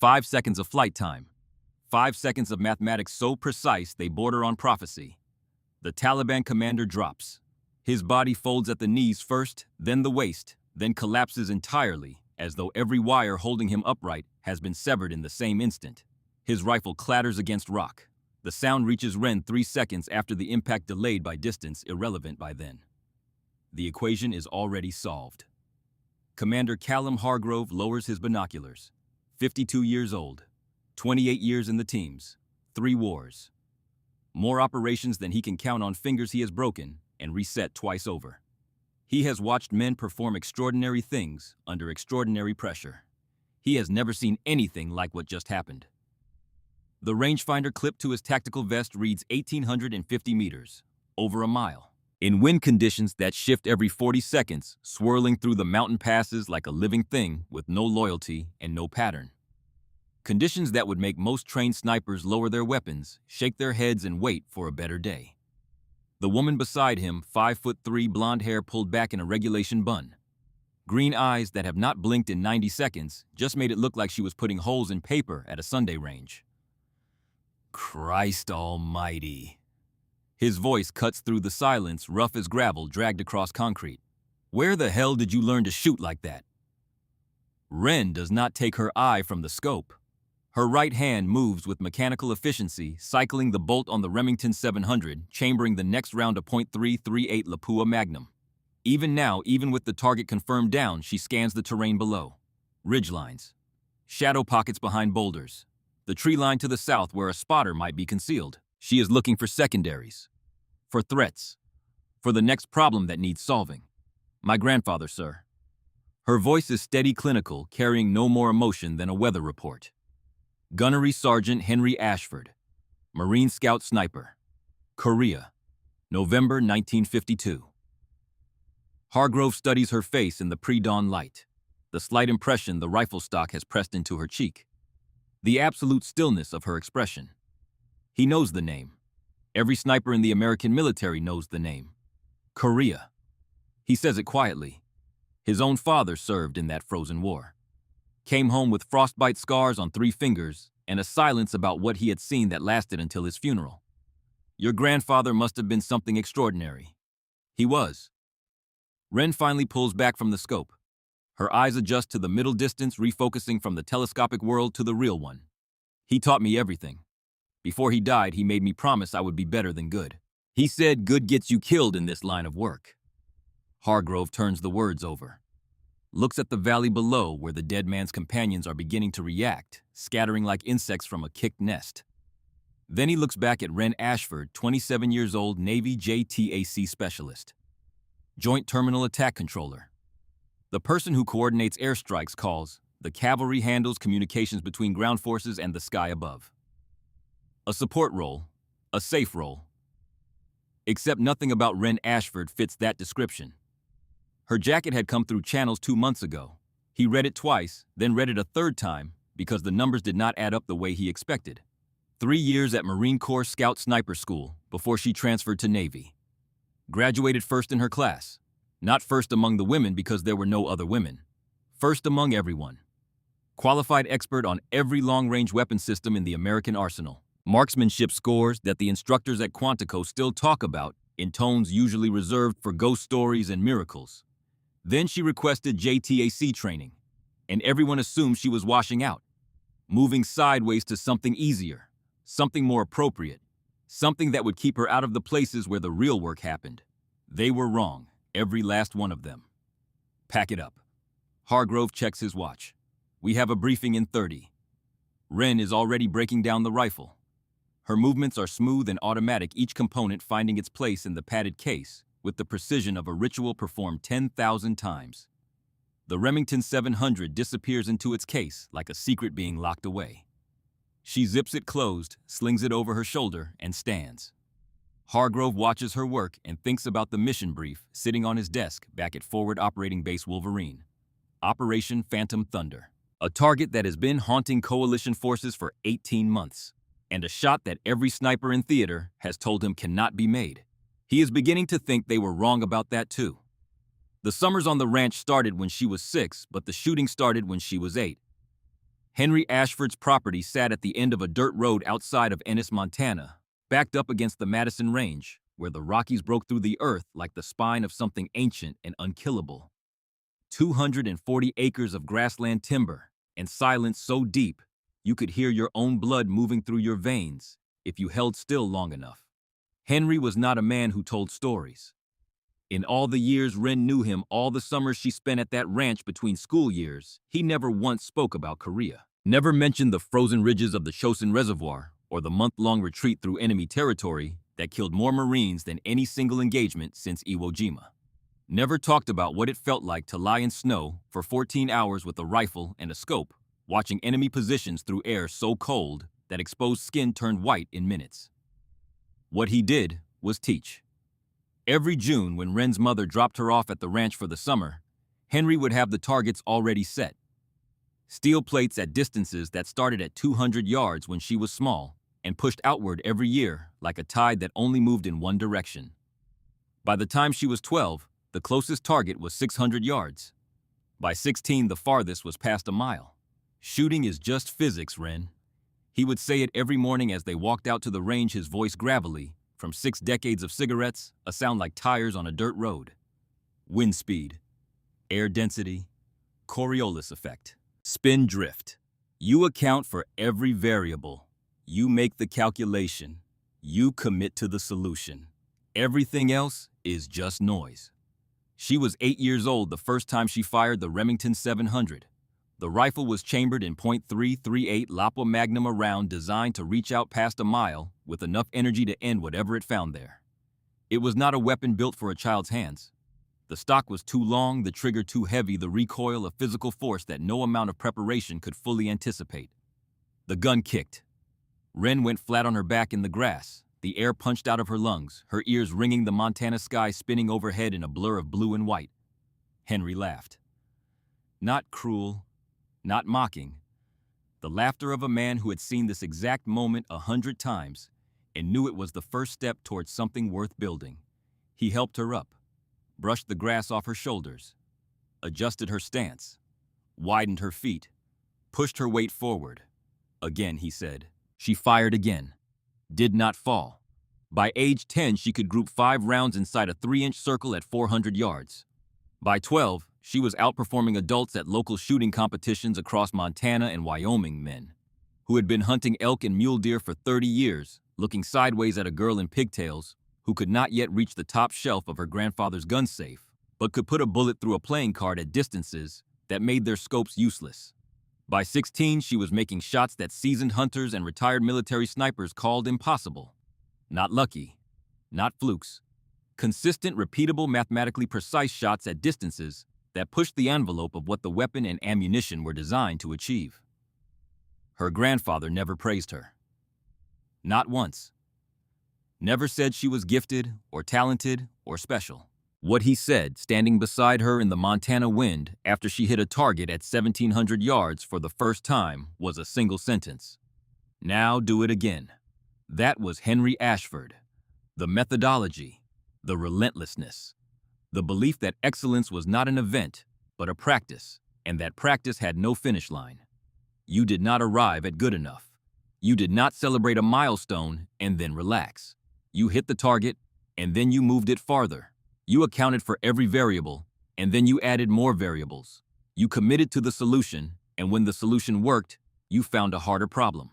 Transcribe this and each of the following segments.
5 seconds of flight time. 5 seconds of mathematics so precise they border on prophecy. The Taliban commander drops. His body folds at the knees first, then the waist, then collapses entirely, as though every wire holding him upright has been severed in the same instant. His rifle clatters against rock. The sound reaches Ren 3 seconds after the impact, delayed by distance irrelevant by then. The equation is already solved. Commander Callum Hargrove lowers his binoculars. 52 years old, 28 years in the teams, 3 wars. More operations than he can count on fingers he has broken and reset twice over. He has watched men perform extraordinary things under extraordinary pressure. He has never seen anything like what just happened. The rangefinder clipped to his tactical vest reads 1,850 meters, over a mile. In wind conditions that shift every 40 seconds, swirling through the mountain passes like a living thing with no loyalty and no pattern. Conditions that would make most trained snipers lower their weapons, shake their heads and wait for a better day. The woman beside him, 5'3", blonde hair pulled back in a regulation bun. Green eyes that have not blinked in 90 seconds just made it look like she was putting holes in paper at a Sunday range. Christ almighty. His voice cuts through the silence, rough as gravel dragged across concrete. Where the hell did you learn to shoot like that? Ren does not take her eye from the scope. Her right hand moves with mechanical efficiency, cycling the bolt on the Remington 700, chambering the next round of .338 Lapua Magnum. Even now, even with the target confirmed down, she scans the terrain below. Ridgelines. Shadow pockets behind boulders. The tree line to the south where a spotter might be concealed. She is looking for secondaries. For threats. For the next problem that needs solving. My grandfather, sir. Her voice is steady, clinical, carrying no more emotion than a weather report. Gunnery Sergeant Henry Ashford, Marine Scout Sniper, Korea, November 1952. Hargrove studies her face in the pre-dawn light, the slight impression the rifle stock has pressed into her cheek, the absolute stillness of her expression. He knows the name. Every sniper in the American military knows the name. Korea. He says it quietly. His own father served in that frozen war. Came home with frostbite scars on 3 fingers and a silence about what he had seen that lasted until his funeral. Your grandfather must have been something extraordinary. He was. Ren finally pulls back from the scope. Her eyes adjust to the middle distance, refocusing from the telescopic world to the real one. He taught me everything. Before he died, he made me promise I would be better than good. He said good gets you killed in this line of work. Hargrove turns the words over. Looks at the valley below where the dead man's companions are beginning to react, scattering like insects from a kicked nest. Then he looks back at Ren Ashford, 27 years old, Navy JTAC specialist. Joint Terminal Attack Controller. The person who coordinates airstrikes calls, the cavalry handles communications between ground forces and the sky above. A support role, a safe role. Except nothing about Ren Ashford fits that description. Her jacket had come through channels 2 months ago. He read it twice, then read it a third time, because the numbers did not add up the way he expected. 3 years at Marine Corps Scout Sniper School before she transferred to Navy. Graduated first in her class. Not first among the women because there were no other women. First among everyone. Qualified expert on every long-range weapon system in the American arsenal. Marksmanship scores that the instructors at Quantico still talk about in tones usually reserved for ghost stories and miracles. Then she requested JTAC training, and everyone assumed she was washing out, moving sideways to something easier, something more appropriate, something that would keep her out of the places where the real work happened. They were wrong, every last one of them. Pack it up. Hargrove checks his watch. We have a briefing in 30. Ren is already breaking down the rifle. Her movements are smooth and automatic, each component finding its place in the padded case with the precision of a ritual performed 10,000 times. The Remington 700 disappears into its case like a secret being locked away. She zips it closed, slings it over her shoulder, and stands. Hargrove watches her work and thinks about the mission brief sitting on his desk back at Forward Operating Base Wolverine. Operation Phantom Thunder. A target that has been haunting coalition forces for 18 months. And a shot that every sniper in theater has told him cannot be made. He is beginning to think they were wrong about that too. The summers on the ranch started when she was 6, but the shooting started when she was 8. Henry Ashford's property sat at the end of a dirt road outside of Ennis, Montana, backed up against the Madison Range, where the Rockies broke through the earth like the spine of something ancient and unkillable. 240 acres of grassland timber, and silence so deep you could hear your own blood moving through your veins if you held still long enough. Henry was not a man who told stories. In all the years Wren knew him, all the summers she spent at that ranch between school years, he never once spoke about Korea. Never mentioned the frozen ridges of the Chosin Reservoir or the month-long retreat through enemy territory that killed more Marines than any single engagement since Iwo Jima. Never talked about what it felt like to lie in snow for 14 hours with a rifle and a scope, watching enemy positions through air so cold that exposed skin turned white in minutes. What he did was teach. Every June, when Wren's mother dropped her off at the ranch for the summer, Henry would have the targets already set. Steel plates at distances that started at 200 yards when she was small and pushed outward every year like a tide that only moved in one direction. By the time she was 12, the closest target was 600 yards. By 16, the farthest was past a mile. Shooting is just physics, Wren. He would say it every morning as they walked out to the range, his voice gravelly, from 6 decades of cigarettes, a sound like tires on a dirt road. Wind speed, air density, Coriolis effect, spin drift. You account for every variable. You make the calculation. You commit to the solution. Everything else is just noise. She was 8 years old the first time she fired the Remington 700. The rifle was chambered in .338 Lapua Magnum, a round designed to reach out past a mile with enough energy to end whatever it found there. It was not a weapon built for a child's hands. The stock was too long, the trigger too heavy, the recoil a physical force that no amount of preparation could fully anticipate. The gun kicked. Wren went flat on her back in the grass, the air punched out of her lungs, her ears ringing, the Montana sky spinning overhead in a blur of blue and white. Henry laughed. Not cruel, not mocking. The laughter of a man who had seen this exact moment 100 times and knew it was the first step towards something worth building. He helped her up, brushed the grass off her shoulders, adjusted her stance, widened her feet, pushed her weight forward. Again, he said. She fired again. Did not fall. By age 10, she could group 5 rounds inside a 3-inch circle at 400 yards. By 12, she was outperforming adults at local shooting competitions across Montana and Wyoming. Men who had been hunting elk and mule deer for 30 years, looking sideways at a girl in pigtails who could not yet reach the top shelf of her grandfather's gun safe, but could put a bullet through a playing card at distances that made their scopes useless. By 16, she was making shots that seasoned hunters and retired military snipers called impossible. Not lucky, not flukes. Consistent, repeatable, mathematically precise shots at distances that pushed the envelope of what the weapon and ammunition were designed to achieve. Her grandfather never praised her. Not once. Never said she was gifted or talented or special. What he said, standing beside her in the Montana wind after she hit a target at 1,700 yards for the first time, was a single sentence. Now do it again. That was Henry Ashford. The methodology, the relentlessness, the belief that excellence was not an event, but a practice, and that practice had no finish line. You did not arrive at good enough. You did not celebrate a milestone and then relax. You hit the target, and then you moved it farther. You accounted for every variable, and then you added more variables. You committed to the solution, and when the solution worked, you found a harder problem.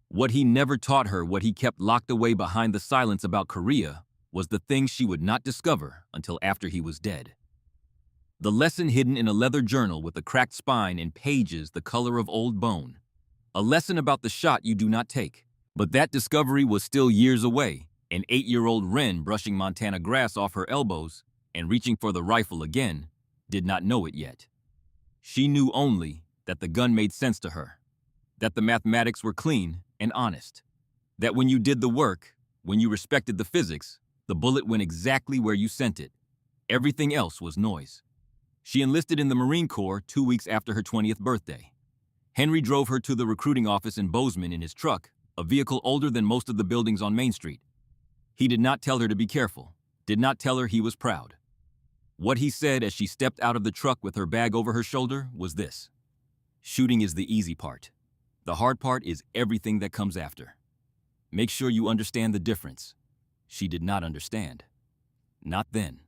What he never taught her, what he kept locked away behind the silence about Korea, was the thing she would not discover until after he was dead. The lesson hidden in a leather journal with a cracked spine and pages the color of old bone. A lesson about the shot you do not take. But that discovery was still years away. An 8-year-old Wren brushing Montana grass off her elbows and reaching for the rifle again did not know it yet. She knew only that the gun made sense to her, that the mathematics were clean and honest, that when you did the work, when you respected the physics, the bullet went exactly where you sent it. Everything else was noise. She enlisted in the Marine Corps 2 weeks after her 20th birthday. Henry drove her to the recruiting office in Bozeman in his truck, a vehicle older than most of the buildings on Main Street. He did not tell her to be careful, did not tell her he was proud. What he said as she stepped out of the truck with her bag over her shoulder was this: shooting is the easy part. The hard part is everything that comes after. Make sure you understand the difference. She did not understand. Not then.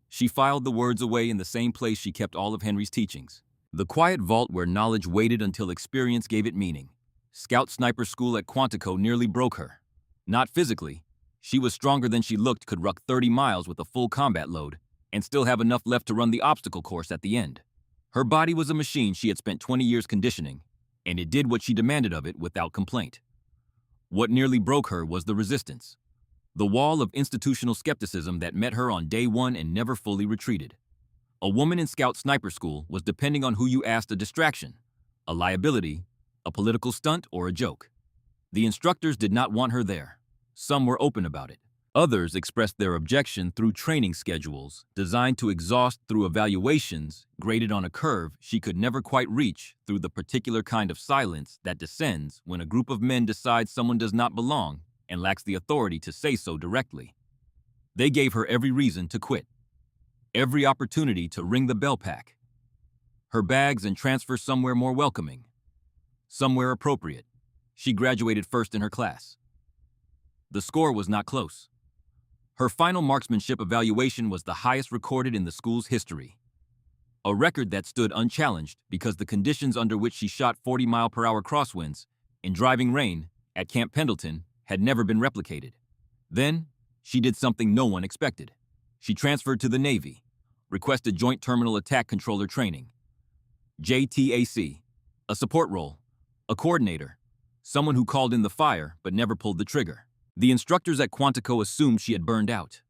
She filed the words away in the same place she kept all of Henry's teachings. The quiet vault where knowledge waited until experience gave it meaning. Scout sniper school at Quantico nearly broke her. Not physically. She was stronger than she looked, could ruck 30 miles with a full combat load, and still have enough left to run the obstacle course at the end. Her body was a machine she had spent 20 years conditioning, and it did what she demanded of it without complaint. What nearly broke her was the resistance. The wall of institutional skepticism that met her on day one and never fully retreated. A woman in Scout Sniper School was depending on who you asked a distraction, a liability, a political stunt, or a joke. The instructors did not want her there. Some were open about it. Others expressed their objection through training schedules designed to exhaust through evaluations graded on a curve she could never quite reach, through the particular kind of silence that descends when a group of men decides someone does not belong and lacks the authority to say so directly. They gave her every reason to quit, every opportunity to ring the bell pack. Her bags and transfer somewhere more welcoming, somewhere appropriate. She graduated first in her class. The score was not close. Her final marksmanship evaluation was the highest recorded in the school's history. A record that stood unchallenged because the conditions under which she shot 40-mile-per-hour crosswinds in driving rain at Camp Pendleton had never been replicated. Then, she did something no one expected. She transferred to the Navy, requested Joint Terminal Attack Controller training. JTAC, a support role, a coordinator, someone who called in the fire but never pulled the trigger. The instructors at Quantico assumed she had burned out.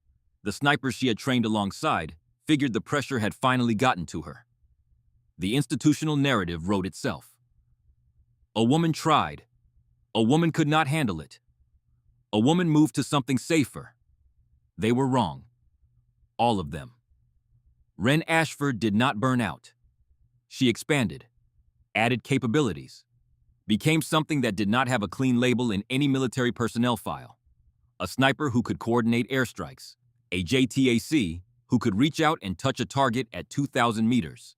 The snipers she had trained alongside figured the pressure had finally gotten to her. The institutional narrative wrote itself. A woman tried. A woman could not handle it. A woman moved to something safer. They were wrong. All of them. Wren Ashford did not burn out. She expanded, added capabilities, became something that did not have a clean label in any military personnel file. A sniper who could coordinate airstrikes, a JTAC who could reach out and touch a target at 2,000 meters.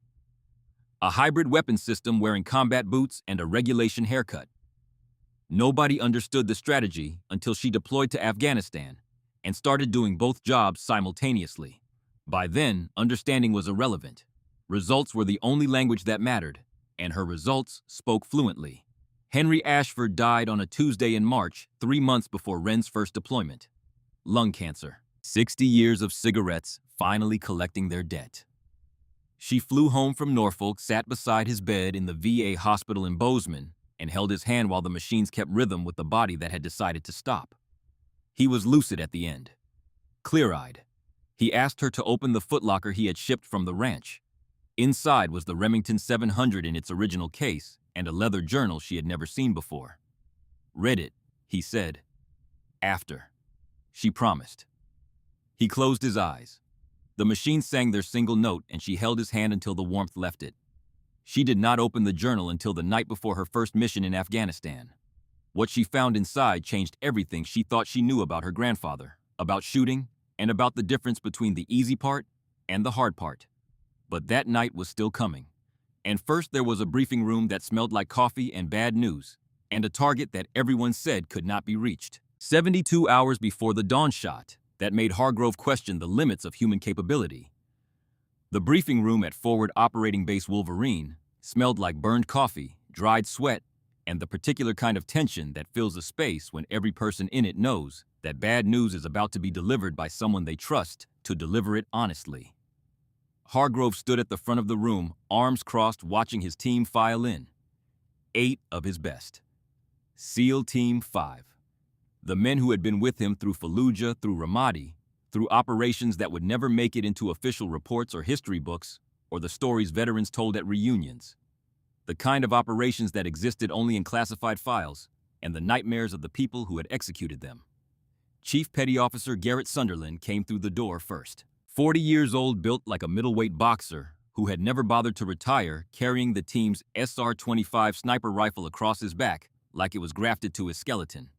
A hybrid weapon system wearing combat boots and a regulation haircut. Nobody understood the strategy until she deployed to Afghanistan and started doing both jobs simultaneously. By then, understanding was irrelevant. Results were the only language that mattered, and her results spoke fluently. Henry Ashford died on a Tuesday in March, 3 months before Wren's first deployment. Lung cancer. 60 years of cigarettes finally collecting their debt. She flew home from Norfolk, sat beside his bed in the VA hospital in Bozeman, and held his hand while the machines kept rhythm with the body that had decided to stop. He was lucid at the end, clear-eyed. He asked her to open the footlocker he had shipped from the ranch. Inside was the Remington 700 in its original case, and a leather journal she had never seen before. "Read it," he said. "After," she promised. He closed his eyes. The machine sang their single note, and she held his hand until the warmth left it. She did not open the journal until the night before her first mission in Afghanistan. What she found inside changed everything she thought she knew about her grandfather, about shooting, and about the difference between the easy part and the hard part. But that night was still coming. And first there was a briefing room that smelled like coffee and bad news, and a target that everyone said could not be reached. 72 hours before the dawn shot that made Hargrove question the limits of human capability. The briefing room at Forward Operating Base Wolverine smelled like burned coffee, dried sweat, and the particular kind of tension that fills a space when every person in it knows that bad news is about to be delivered by someone they trust to deliver it honestly. Hargrove stood at the front of the room, arms crossed, watching his team file in. 8 of his best. SEAL Team 5. The men who had been with him through Fallujah, through Ramadi, through operations that would never make it into official reports or history books, or the stories veterans told at reunions. The kind of operations that existed only in classified files, and the nightmares of the people who had executed them. Chief Petty Officer Garrett Sunderland came through the door first. 40 years old, built like a middleweight boxer, who had never bothered to retire, carrying the team's SR-25 sniper rifle across his back like it was grafted to his skeleton.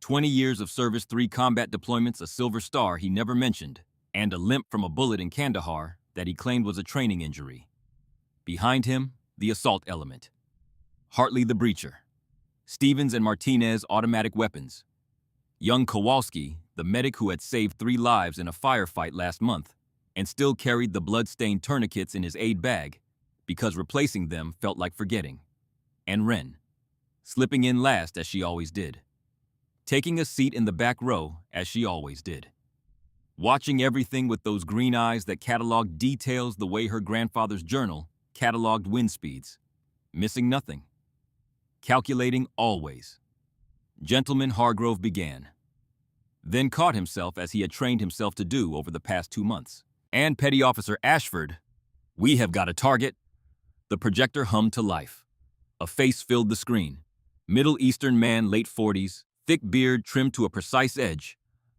20 years of service, 3 combat deployments, a Silver Star he never mentioned, and a limp from a bullet in Kandahar that he claimed was a training injury. Behind him, the assault element. Hartley the Breacher. Stevens and Martinez automatic weapons. Young Kowalski, the medic who had saved 3 lives in a firefight last month, and still carried the blood-stained tourniquets in his aid bag, because replacing them felt like forgetting. And Wren, slipping in last as she always did. Taking a seat in the back row as she always did. Watching everything with those green eyes that cataloged details the way her grandfather's journal cataloged wind speeds. Missing nothing. Calculating always. Gentleman Hargrove began. Then caught himself as he had trained himself to do over the past 2 months. And Petty Officer Ashford, "We have got a target." The projector hummed to life. A face filled the screen. Middle Eastern man, late 40s, thick beard trimmed to a precise edge,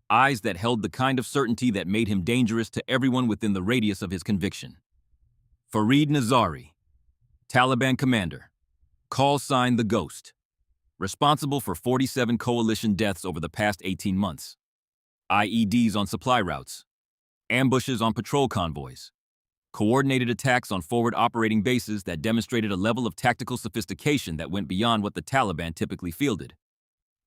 eyes that held the kind of certainty that made him dangerous to everyone within the radius of his conviction. Fareed Nazari, Taliban commander, call sign the Ghost, responsible for 47 coalition deaths over the past 18 months, IEDs on supply routes, ambushes on patrol convoys, coordinated attacks on forward operating bases that demonstrated a level of tactical sophistication that went beyond what the Taliban typically fielded.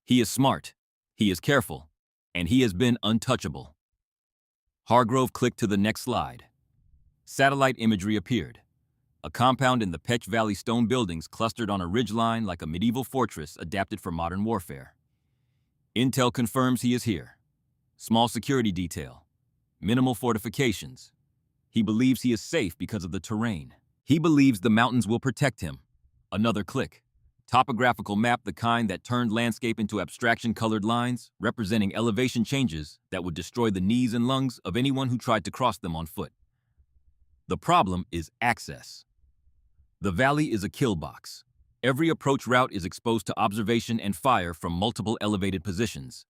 He is smart, he is careful, and he has been untouchable. Hargrove clicked to the next slide. Satellite imagery appeared. A compound in the Pech Valley stone buildings clustered on a ridgeline like a medieval fortress adapted for modern warfare. Intel confirms he is here. Small security detail. Minimal fortifications. He believes he is safe because of the terrain. He believes the mountains will protect him. Another click. Topographical map, the kind that turned landscape into abstraction-colored lines, representing elevation changes that would destroy the knees and lungs of anyone who tried to cross them on foot. The problem is access. The valley is a kill box. Every approach route is exposed to observation and fire from multiple elevated positions.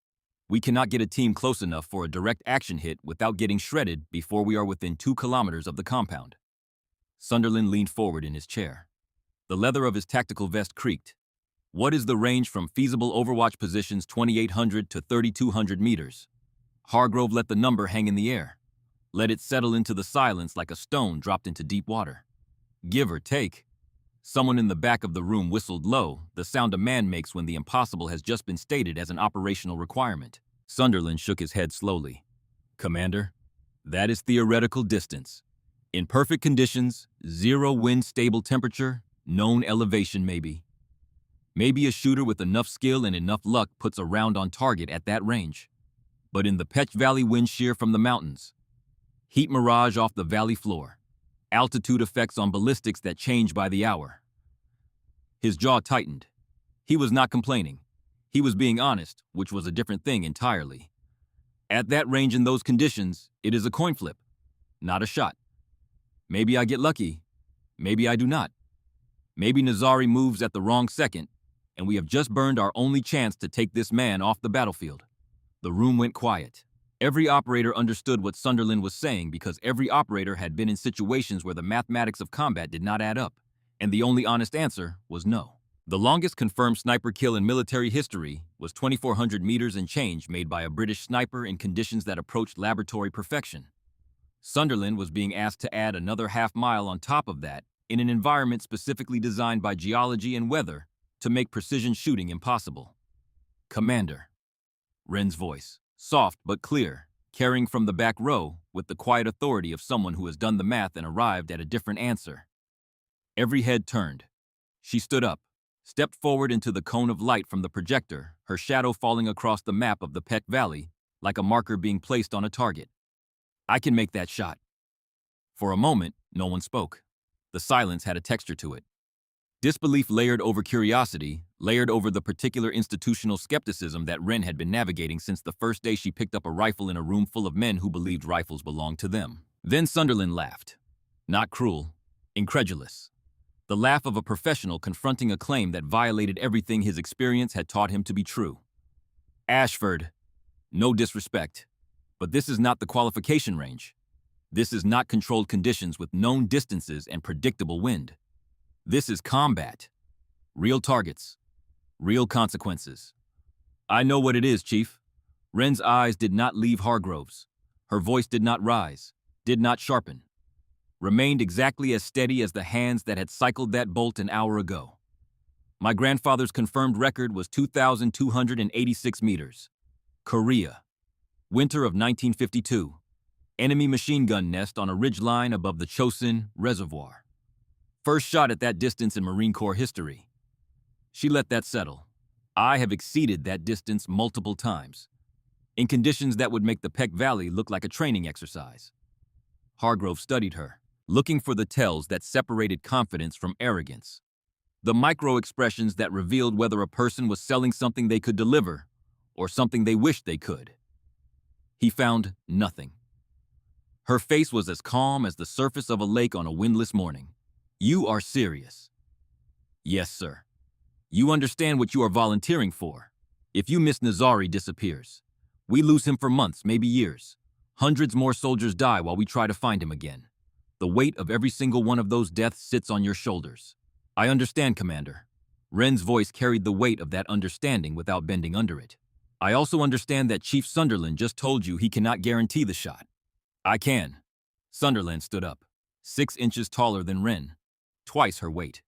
We cannot get a team close enough for a direct action hit without getting shredded before we are within 2 kilometers of the compound. Sunderland leaned forward in his chair. The leather of his tactical vest creaked. What is the range from feasible overwatch positions 2,800 to 3,200 meters? Hargrove let the number hang in the air. Let it settle into the silence like a stone dropped into deep water. Give or take. Someone in the back of the room whistled low, the sound a man makes when the impossible has just been stated as an operational requirement. Sunderland shook his head slowly. Commander, that is theoretical distance. In perfect conditions, 0 wind stable temperature, known elevation maybe. Maybe a shooter with enough skill and enough luck puts a round on target at that range. But in the Pech Valley wind shear from the mountains, heat mirage off the valley floor, altitude effects on ballistics that change by the hour. His jaw tightened. He was not complaining. He was being honest, which was a different thing entirely. At that range in those conditions, it is a coin flip, not a shot. Maybe I get lucky. Maybe I do not. Maybe Nazari moves at the wrong second, and we have just burned our only chance to take this man off the battlefield. The room went quiet. Every operator understood what Sunderland was saying because every operator had been in situations where the mathematics of combat did not add up, and the only honest answer was no. The longest confirmed sniper kill in military history was 2,400 meters and change made by a British sniper in conditions that approached laboratory perfection. Sunderland was being asked to add another half-mile on top of that in an environment specifically designed by geology and weather to make precision shooting impossible. Commander. Wren's voice, soft but clear, carrying from the back row with the quiet authority of someone who has done the math and arrived at a different answer. Every head turned. She stood up, stepped forward into the cone of light from the projector, her shadow falling across the map of the Pech Valley like a marker being placed on a target. I can make that shot. For a moment, no one spoke. The silence had a texture to it. Disbelief layered over curiosity, layered over the particular institutional skepticism that Wren had been navigating since the first day she picked up a rifle in a room full of men who believed rifles belonged to them. Then Sunderland laughed. Not cruel, incredulous. The laugh of a professional confronting a claim that violated everything his experience had taught him to be true. Ashford, no disrespect, but this is not the qualification range. This is not controlled conditions with known distances and predictable wind. This is combat. Real targets. Real consequences. I know what it is, Chief. Wren's eyes did not leave Hargrove's. Her voice did not rise, did not sharpen. Remained exactly as steady as the hands that had cycled that bolt an hour ago. My grandfather's confirmed record was 2,286 meters. Korea. Winter of 1952. Enemy machine gun nest on a ridge line above the Chosin Reservoir. First shot at that distance in Marine Corps history. She let that settle. I have exceeded that distance multiple times, in conditions that would make the Peck Valley look like a training exercise. Hargrove studied her, looking for the tells that separated confidence from arrogance. The micro-expressions that revealed whether a person was selling something they could deliver or something they wished they could. He found nothing. Her face was as calm as the surface of a lake on a windless morning. You are serious. Yes, sir. You understand what you are volunteering for. If you miss Nazari disappears. We lose him for months, maybe years. Hundreds more soldiers die while we try to find him again. The weight of every single one of those deaths sits on your shoulders. I understand, Commander. Ren's voice carried the weight of that understanding without bending under it. I also understand that Chief Sunderland just told you he cannot guarantee the shot. I can. Sunderland stood up, 6 inches taller than Ren, twice her weight.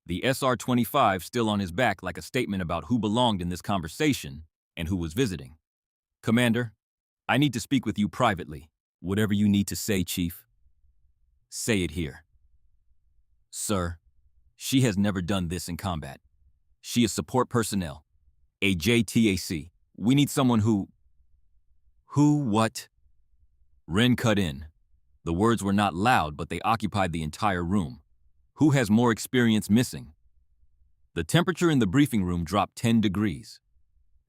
The SR-25 still on his back like a statement about who belonged in this conversation and who was visiting. Commander, I need to speak with you privately. Whatever you need to say, Chief. Say it here. Sir, she has never done this in combat. She is support personnel, a JTAC. We need someone who... what? Ren cut in. The words were not loud, but they occupied the entire room. Who has more experience missing? The temperature in the briefing room dropped 10 degrees.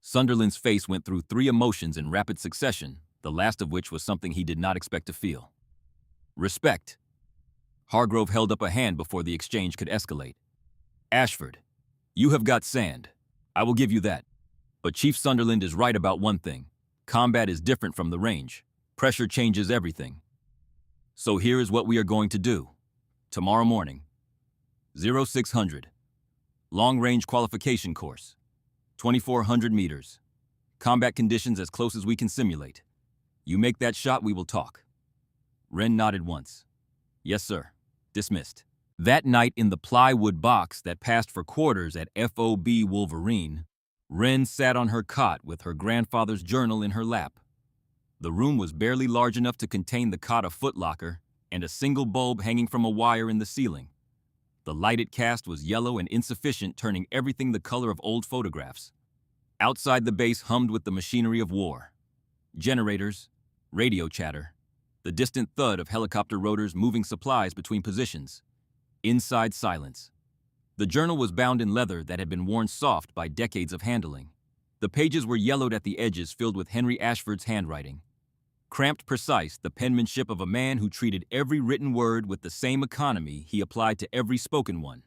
Sunderland's face went through 3 emotions in rapid succession, the last of which was something he did not expect to feel. Respect. Hargrove held up a hand before the exchange could escalate. Ashford, you have got sand. I will give you that. But Chief Sunderland is right about one thing. Combat is different from the range. Pressure changes everything. So here is what we are going to do. Tomorrow morning, 0600, long-range qualification course, 2,400 meters. Combat conditions as close as we can simulate. You make that shot, we will talk. Ren nodded once. Yes, sir. Dismissed. That night in the plywood box that passed for quarters at FOB Wolverine, Ren sat on her cot with her grandfather's journal in her lap. The room was barely large enough to contain the cot a footlocker and a single bulb hanging from a wire in the ceiling. The light it cast was yellow and insufficient, turning everything the color of old photographs. Outside the base hummed with the machinery of war. Generators, radio chatter, the distant thud of helicopter rotors moving supplies between positions. Inside, silence. The journal was bound in leather that had been worn soft by decades of handling. The pages were yellowed at the edges, filled with Henry Ashford's handwriting. Cramped precise, the penmanship of a man who treated every written word with the same economy he applied to every spoken one.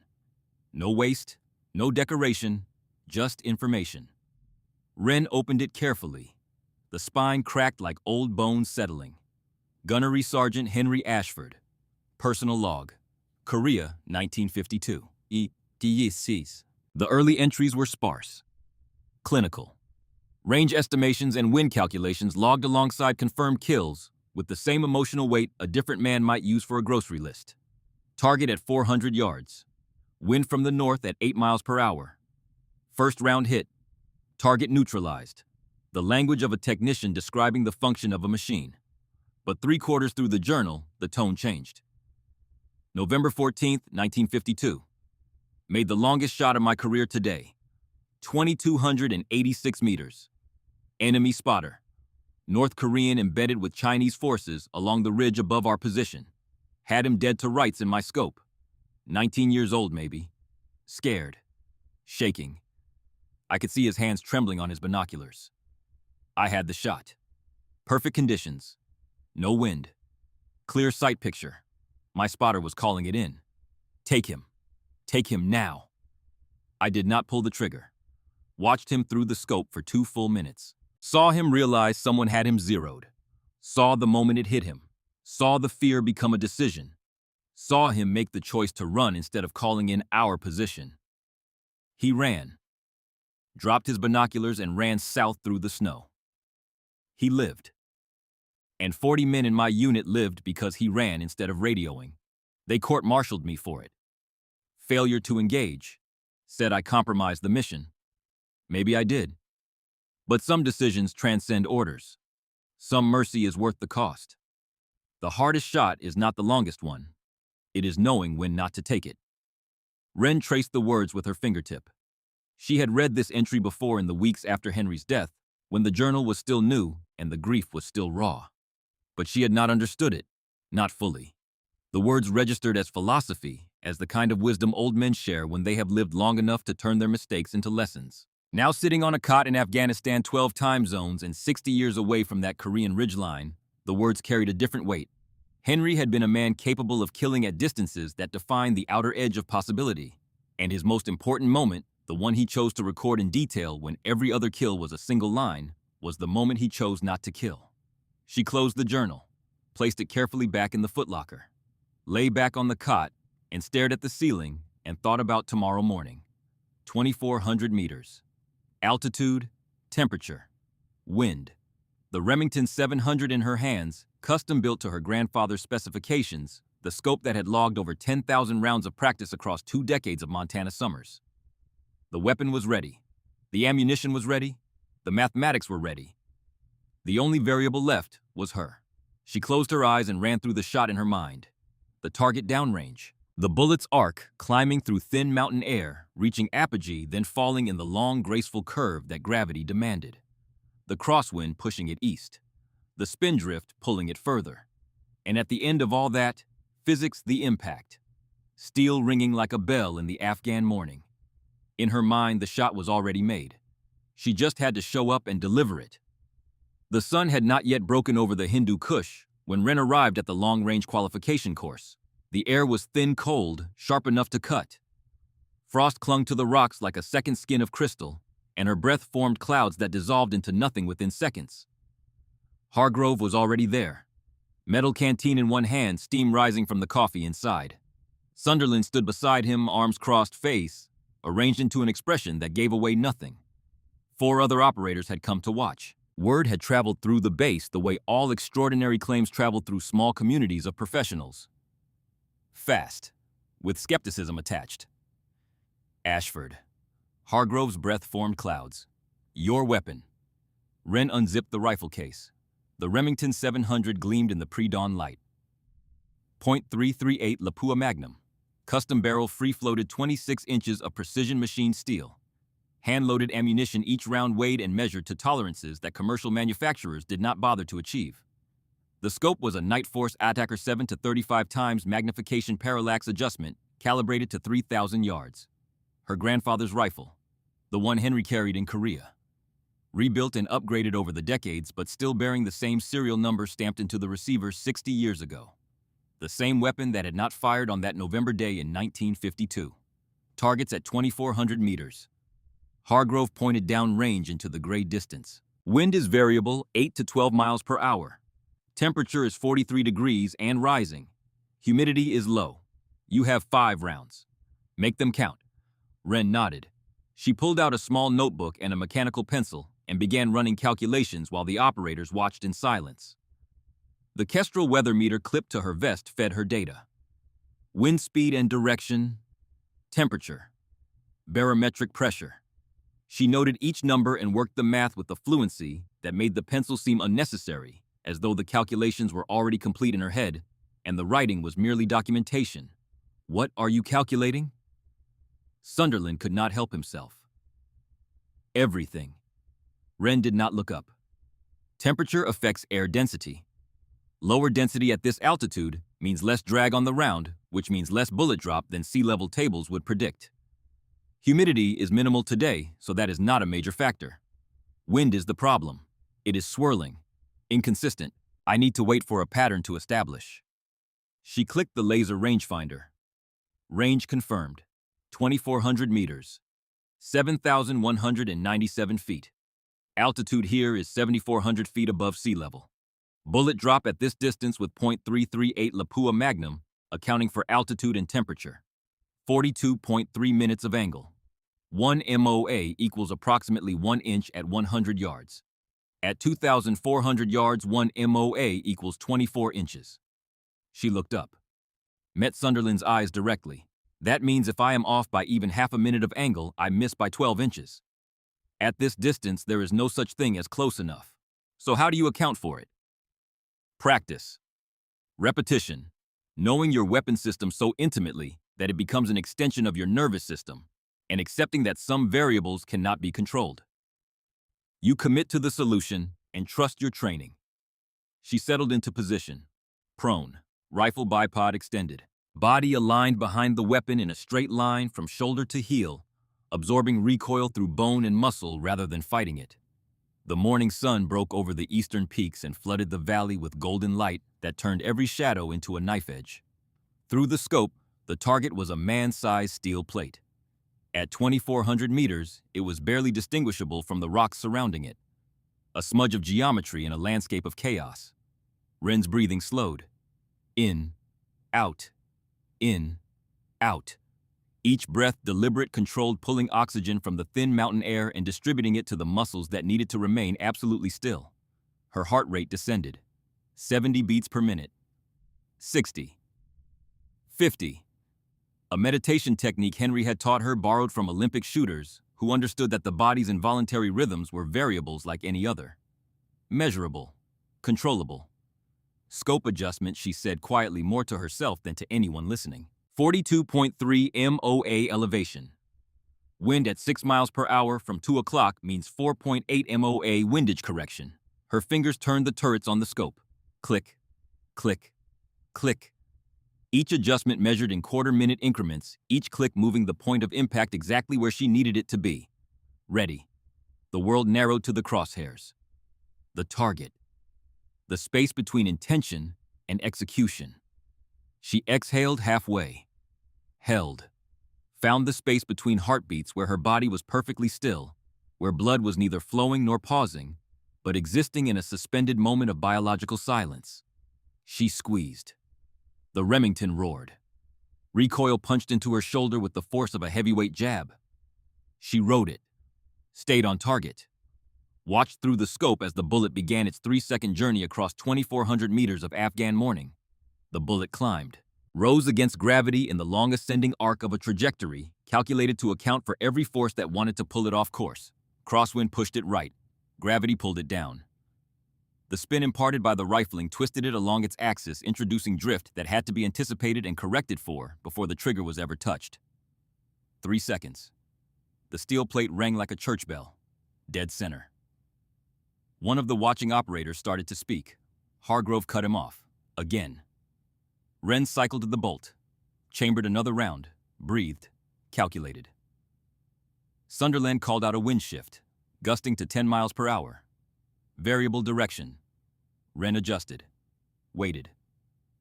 No waste, no decoration, just information. Ren opened it carefully. The spine cracked like old bones settling. Gunnery Sergeant Henry Ashford. Personal log. Korea, 1952. The early entries were sparse. Clinical. Range estimations and wind calculations logged alongside confirmed kills with the same emotional weight a different man might use for a grocery list. Target at 400 yards. Wind from the north at 8 miles per hour. First round hit. Target neutralized. The language of a technician describing the function of a machine. But 3/4 through the journal, the tone changed. November 14th, 1952. Made the longest shot of my career today. 2,286 meters. Enemy spotter. North Korean embedded with Chinese forces along the ridge above our position. Had him dead to rights in my scope. 19 years old, maybe. Scared. Shaking. I could see his hands trembling on his binoculars. I had the shot. Perfect conditions. No wind. Clear sight picture. My spotter was calling it in. Take him. Take him now. I did not pull the trigger. Watched him through the scope for 2 full minutes. Saw him realize someone had him zeroed. Saw the moment it hit him. Saw the fear become a decision. Saw him make the choice to run instead of calling in our position. He ran. Dropped his binoculars and ran south through the snow. He lived. And 40 men in my unit lived because he ran instead of radioing. They court-martialed me for it. Failure to engage. Said I compromised the mission. Maybe I did. But some decisions transcend orders. Some mercy is worth the cost. The hardest shot is not the longest one. It is knowing when not to take it. Wren traced the words with her fingertip. She had read this entry before in the weeks after Henry's death, when the journal was still new and the grief was still raw. But she had not understood it, not fully. The words registered as philosophy, as the kind of wisdom old men share when they have lived long enough to turn their mistakes into lessons. Now sitting on a cot in Afghanistan 12 time zones and 60 years away from that Korean ridgeline, the words carried a different weight. Henry had been a man capable of killing at distances that defined the outer edge of possibility, and his most important moment, the one he chose to record in detail when every other kill was a single line, was the moment he chose not to kill. She closed the journal, placed it carefully back in the footlocker, lay back on the cot, and stared at the ceiling and thought about tomorrow morning. 2,400 meters. Altitude, temperature, wind. The Remington 700 in her hands, custom built to her grandfather's specifications, the scope that had logged over 10,000 rounds of practice across 2 decades of Montana summers. The weapon was ready. The ammunition was ready. The mathematics were ready. The only variable left was her. She closed her eyes and ran through the shot in her mind. The target downrange. The bullet's arc climbing through thin mountain air, reaching apogee, then falling in the long, graceful curve that gravity demanded. The crosswind pushing it east. The spindrift pulling it further. And at the end of all that, physics the impact. Steel ringing like a bell in the Afghan morning. In her mind, the shot was already made. She just had to show up and deliver it. The sun had not yet broken over the Hindu Kush when Wren arrived at the long-range qualification course. The air was thin cold, sharp enough to cut. Frost clung to the rocks like a second skin of crystal, and her breath formed clouds that dissolved into nothing within seconds. Hargrove was already there. Metal canteen in one hand, steam rising from the coffee inside. Sunderland stood beside him, arms crossed, face arranged into an expression that gave away nothing. 4 other operators had come to watch. Word had traveled through the base the way all extraordinary claims traveled through small communities of professionals. Fast, with skepticism attached. Ashford. Hargrove's breath formed clouds. Your weapon. Wren unzipped the rifle case. The Remington 700 gleamed in the pre-dawn light. .338 Lapua Magnum. Custom barrel free-floated 26 inches of precision machined steel. Hand-loaded ammunition, each round weighed and measured to tolerances that commercial manufacturers did not bother to achieve. The scope was a Night Force Attacker 7 to 35 times magnification parallax adjustment, calibrated to 3,000 yards. Her grandfather's rifle, the one Henry carried in Korea. Rebuilt and upgraded over the decades, but still bearing the same serial number stamped into the receiver 60 years ago. The same weapon that had not fired on that November day in 1952. Targets at 2,400 meters. Hargrove pointed down range into the gray distance. Wind is variable, 8 to 12 miles per hour. Temperature is 43 degrees and rising. Humidity is low. You have 5 rounds. Make them count. Wren nodded. She pulled out a small notebook and a mechanical pencil and began running calculations while the operators watched in silence. The Kestrel weather meter clipped to her vest fed her data. Wind speed and direction, temperature, barometric pressure. She noted each number and worked the math with a fluency that made the pencil seem unnecessary, as though the calculations were already complete in her head, and the writing was merely documentation. What are you calculating? Sunderland could not help himself. Everything. Wren did not look up. Temperature affects air density. Lower density at this altitude means less drag on the round, which means less bullet drop than sea level tables would predict. Humidity is minimal today, so that is not a major factor. Wind is the problem. It is swirling, inconsistent. I need to wait for a pattern to establish. She clicked the laser rangefinder. Range confirmed. 2,400 meters. 7,197 feet. Altitude here is 7,400 feet above sea level. Bullet drop at this distance with .338 Lapua Magnum, accounting for altitude and temperature. 42.3 minutes of angle. 1 MOA equals approximately 1 inch at 100 yards. At 2,400 yards, 1 MOA equals 24 inches. She looked up. Met Sunderland's eyes directly. That means if I am off by even half a minute of angle, I miss by 12 inches. At this distance, there is no such thing as close enough. So how do you account for it? Practice. Repetition. Knowing your weapon system so intimately that it becomes an extension of your nervous system, and accepting that some variables cannot be controlled. You commit to the solution and trust your training. She settled into position, prone, rifle bipod extended, body aligned behind the weapon in a straight line from shoulder to heel, absorbing recoil through bone and muscle rather than fighting it. The morning sun broke over the eastern peaks and flooded the valley with golden light that turned every shadow into a knife edge. Through the scope, the target was a man-sized steel plate. At 2,400 meters, it was barely distinguishable from the rocks surrounding it, a smudge of geometry in a landscape of chaos. Ren's breathing slowed. In, out, in, out. Each breath deliberate, controlled, pulling oxygen from the thin mountain air and distributing it to the muscles that needed to remain absolutely still. Her heart rate descended. 70 beats per minute. 60. 50. A meditation technique Henry had taught her, borrowed from Olympic shooters who understood that the body's involuntary rhythms were variables like any other. Measurable, controllable. Scope adjustment, she said quietly, more to herself than to anyone listening. 42.3 MOA elevation. Wind at 6 miles per hour from 2 o'clock means 4.8 MOA windage correction. Her fingers turned the turrets on the scope. Click, click, click. Each adjustment measured in quarter-minute increments, each click moving the point of impact exactly where she needed it to be. Ready. The world narrowed to the crosshairs. The target. The space between intention and execution. She exhaled halfway. Held. Found the space between heartbeats where her body was perfectly still, where blood was neither flowing nor pausing, but existing in a suspended moment of biological silence. She squeezed. The Remington roared. Recoil punched into her shoulder with the force of a heavyweight jab. She rode it. Stayed on target. Watched through the scope as the bullet began its 3-second journey across 2,400 meters of Afghan morning. The bullet climbed. Rose against gravity in the long ascending arc of a trajectory calculated to account for every force that wanted to pull it off course. Crosswind pushed it right. Gravity pulled it down. The spin imparted by the rifling twisted it along its axis, introducing drift that had to be anticipated and corrected for before the trigger was ever touched. 3 seconds. The steel plate rang like a church bell. Dead center. One of the watching operators started to speak. Hargrove cut him off. Again. Ren cycled to the bolt, chambered another round, breathed, calculated. Sunderland called out a wind shift, gusting to 10 miles per hour. Variable direction. Ren adjusted, waited.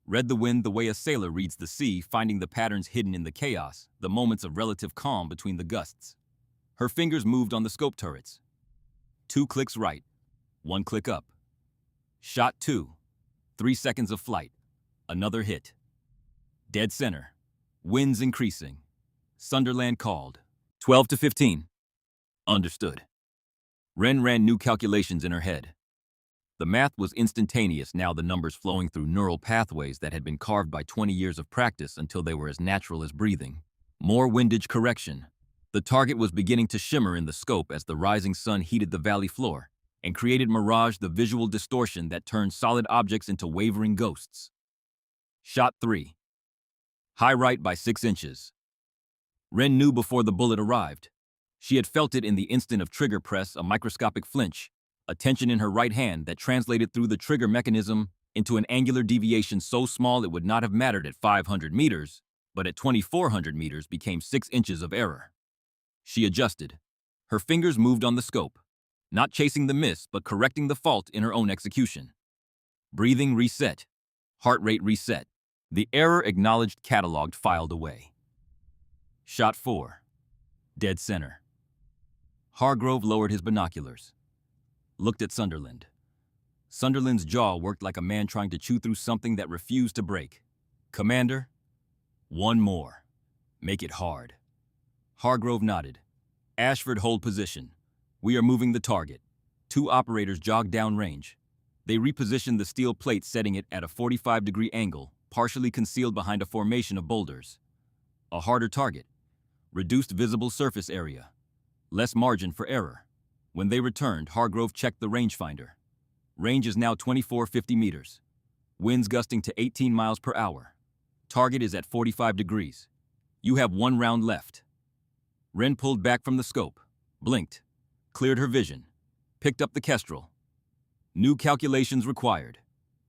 Read the wind the way a sailor reads the sea, finding the patterns hidden in the chaos, the moments of relative calm between the gusts. Her fingers moved on the scope turrets. 2 clicks right, 1 click up. Shot 2. 3 seconds of flight. Another hit. Dead center. Winds increasing. Sunderland called. 12 to 15. Understood. Ren ran new calculations in her head. The math was instantaneous, now the numbers flowing through neural pathways that had been carved by 20 years of practice until they were as natural as breathing. More windage correction. The target was beginning to shimmer in the scope as the rising sun heated the valley floor and created mirage, the visual distortion that turned solid objects into wavering ghosts. Shot 3. High right by 6 inches. Ren knew before the bullet arrived. She had felt it in the instant of trigger press, a microscopic flinch, a tension in her right hand that translated through the trigger mechanism into an angular deviation so small it would not have mattered at 500 meters, but at 2,400 meters became 6 inches of error. She adjusted. Her fingers moved on the scope, not chasing the miss, but correcting the fault in her own execution. Breathing reset. Heart rate reset. The error acknowledged, cataloged, filed away. Shot 4. Dead center. Hargrove lowered his binoculars. Looked at Sunderland. Sunderland's jaw worked like a man trying to chew through something that refused to break. Commander, 1 more. Make it hard. Hargrove nodded. Ashford, hold position. We are moving the target. 2 operators jogged downrange. They repositioned the steel plate, setting it at a 45-degree angle, partially concealed behind a formation of boulders. A harder target, reduced visible surface area, less margin for error. When they returned, Hargrove checked the rangefinder. Range is now 2450 meters. Winds gusting to 18 miles per hour. Target is at 45 degrees. You have 1 round left. Wren pulled back from the scope, blinked, cleared her vision, picked up the Kestrel. New calculations required.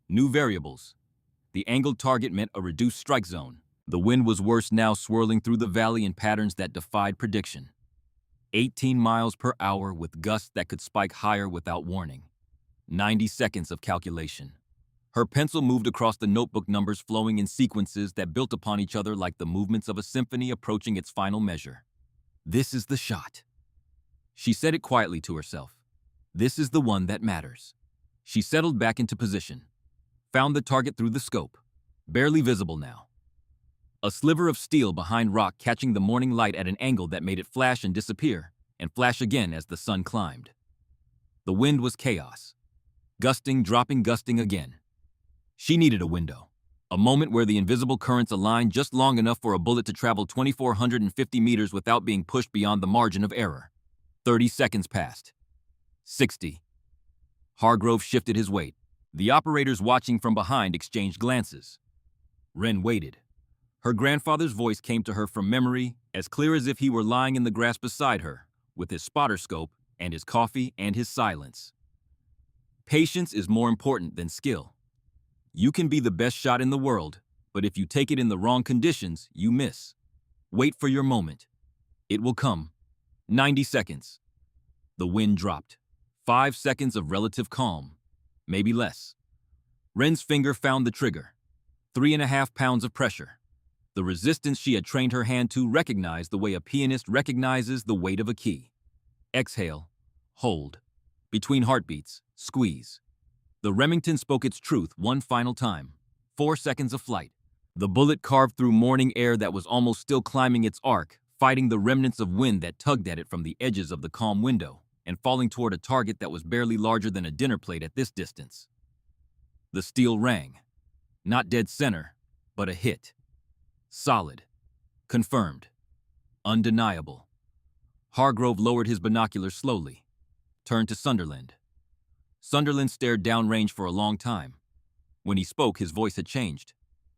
New variables. The angled target meant a reduced strike zone. The wind was worse now, swirling through the valley in patterns that defied prediction. 18 miles per hour with gusts that could spike higher without warning. 90 seconds of calculation. Her pencil moved across the notebook, numbers flowing in sequences that built upon each other like the movements of a symphony approaching its final measure. This is the shot. She said it quietly to herself. This is the one that matters. She settled back into position, found the target through the scope, barely visible now. A sliver of steel behind rock, catching the morning light at an angle that made it flash and disappear, and flash again as the sun climbed. The wind was chaos. Gusting, dropping, gusting again. She needed a window. A moment where the invisible currents aligned just long enough for a bullet to travel 2,450 meters without being pushed beyond the margin of error. 30 seconds passed. 60. Hargrove shifted his weight. The operators watching from behind exchanged glances. Wren waited. Her grandfather's voice came to her from memory, as clear as if he were lying in the grass beside her, with his spotter scope and his coffee and his silence. Patience is more important than skill. You can be the best shot in the world, but if you take it in the wrong conditions, you miss. Wait for your moment. It will come. 90 seconds. The wind dropped. 5 seconds of relative calm. Maybe less. Wren's finger found the trigger. 3.5 pounds of pressure. The resistance she had trained her hand to recognized the way a pianist recognizes the weight of a key. Exhale. Hold. Between heartbeats, squeeze. The Remington spoke its truth one final time. 4 seconds of flight. The bullet carved through morning air that was almost still climbing its arc, fighting the remnants of wind that tugged at it from the edges of the calm window, and falling toward a target that was barely larger than a dinner plate at this distance. The steel rang. Not dead center, but a hit. Solid. Confirmed. Undeniable. Hargrove lowered his binoculars slowly, turned to Sunderland. Sunderland stared downrange for a long time. When he spoke, his voice had changed.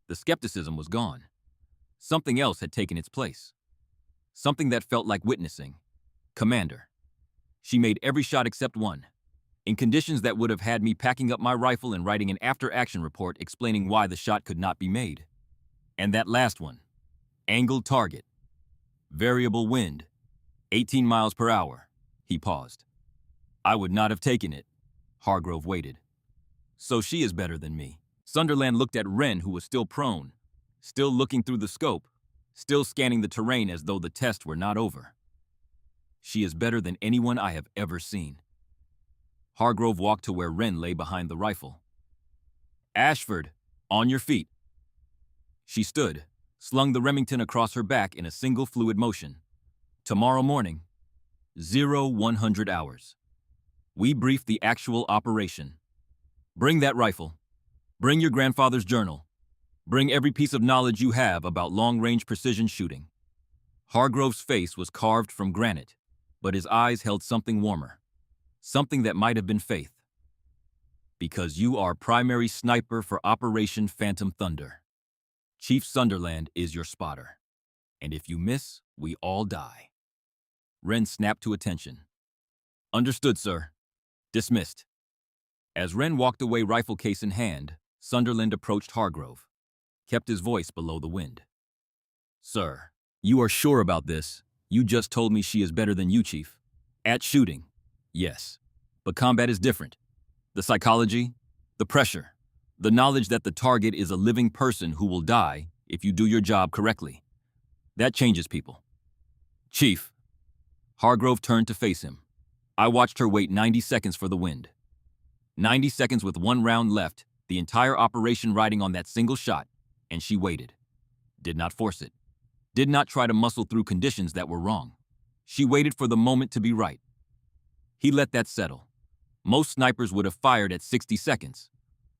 The skepticism was gone. Something else had taken its place. Something that felt like witnessing. Commander. She made every shot except one, in conditions that would have had me packing up my rifle and writing an after-action report explaining why the shot could not be made. And that last one. Angled target. Variable wind. 18 miles per hour. He paused. I would not have taken it. Hargrove waited. So she is better than me. Sunderland looked at Wren, who was still prone, still looking through the scope, still scanning the terrain as though the test were not over. She is better than anyone I have ever seen. Hargrove walked to where Wren lay behind the rifle. Ashford, on your feet. She stood, slung the Remington across her back in a single fluid motion. Tomorrow morning, 0100 hours. We brief the actual operation. Bring that rifle. Bring your grandfather's journal. Bring every piece of knowledge you have about long-range precision shooting. Hargrove's face was carved from granite, but his eyes held something warmer. Something that might have been faith. Because you are primary sniper for Operation Phantom Thunder. Chief Sunderland is your spotter. And if you miss, we all die. Wren snapped to attention. Understood, sir. Dismissed. As Wren walked away, rifle case in hand, Sunderland approached Hargrove, kept his voice below the wind. Sir, you are sure about this? You just told me she is better than you, Chief. At shooting, yes. But combat is different. The psychology, the pressure, the knowledge that the target is a living person who will die if you do your job correctly. That changes people. Chief. Hargrove turned to face him. I watched her wait 90 seconds for the wind. 90 seconds with 1 round left, the entire operation riding on that single shot, and she waited. Did not force it. Did not try to muscle through conditions that were wrong. She waited for the moment to be right. He let that settle. Most snipers would have fired at 60 seconds,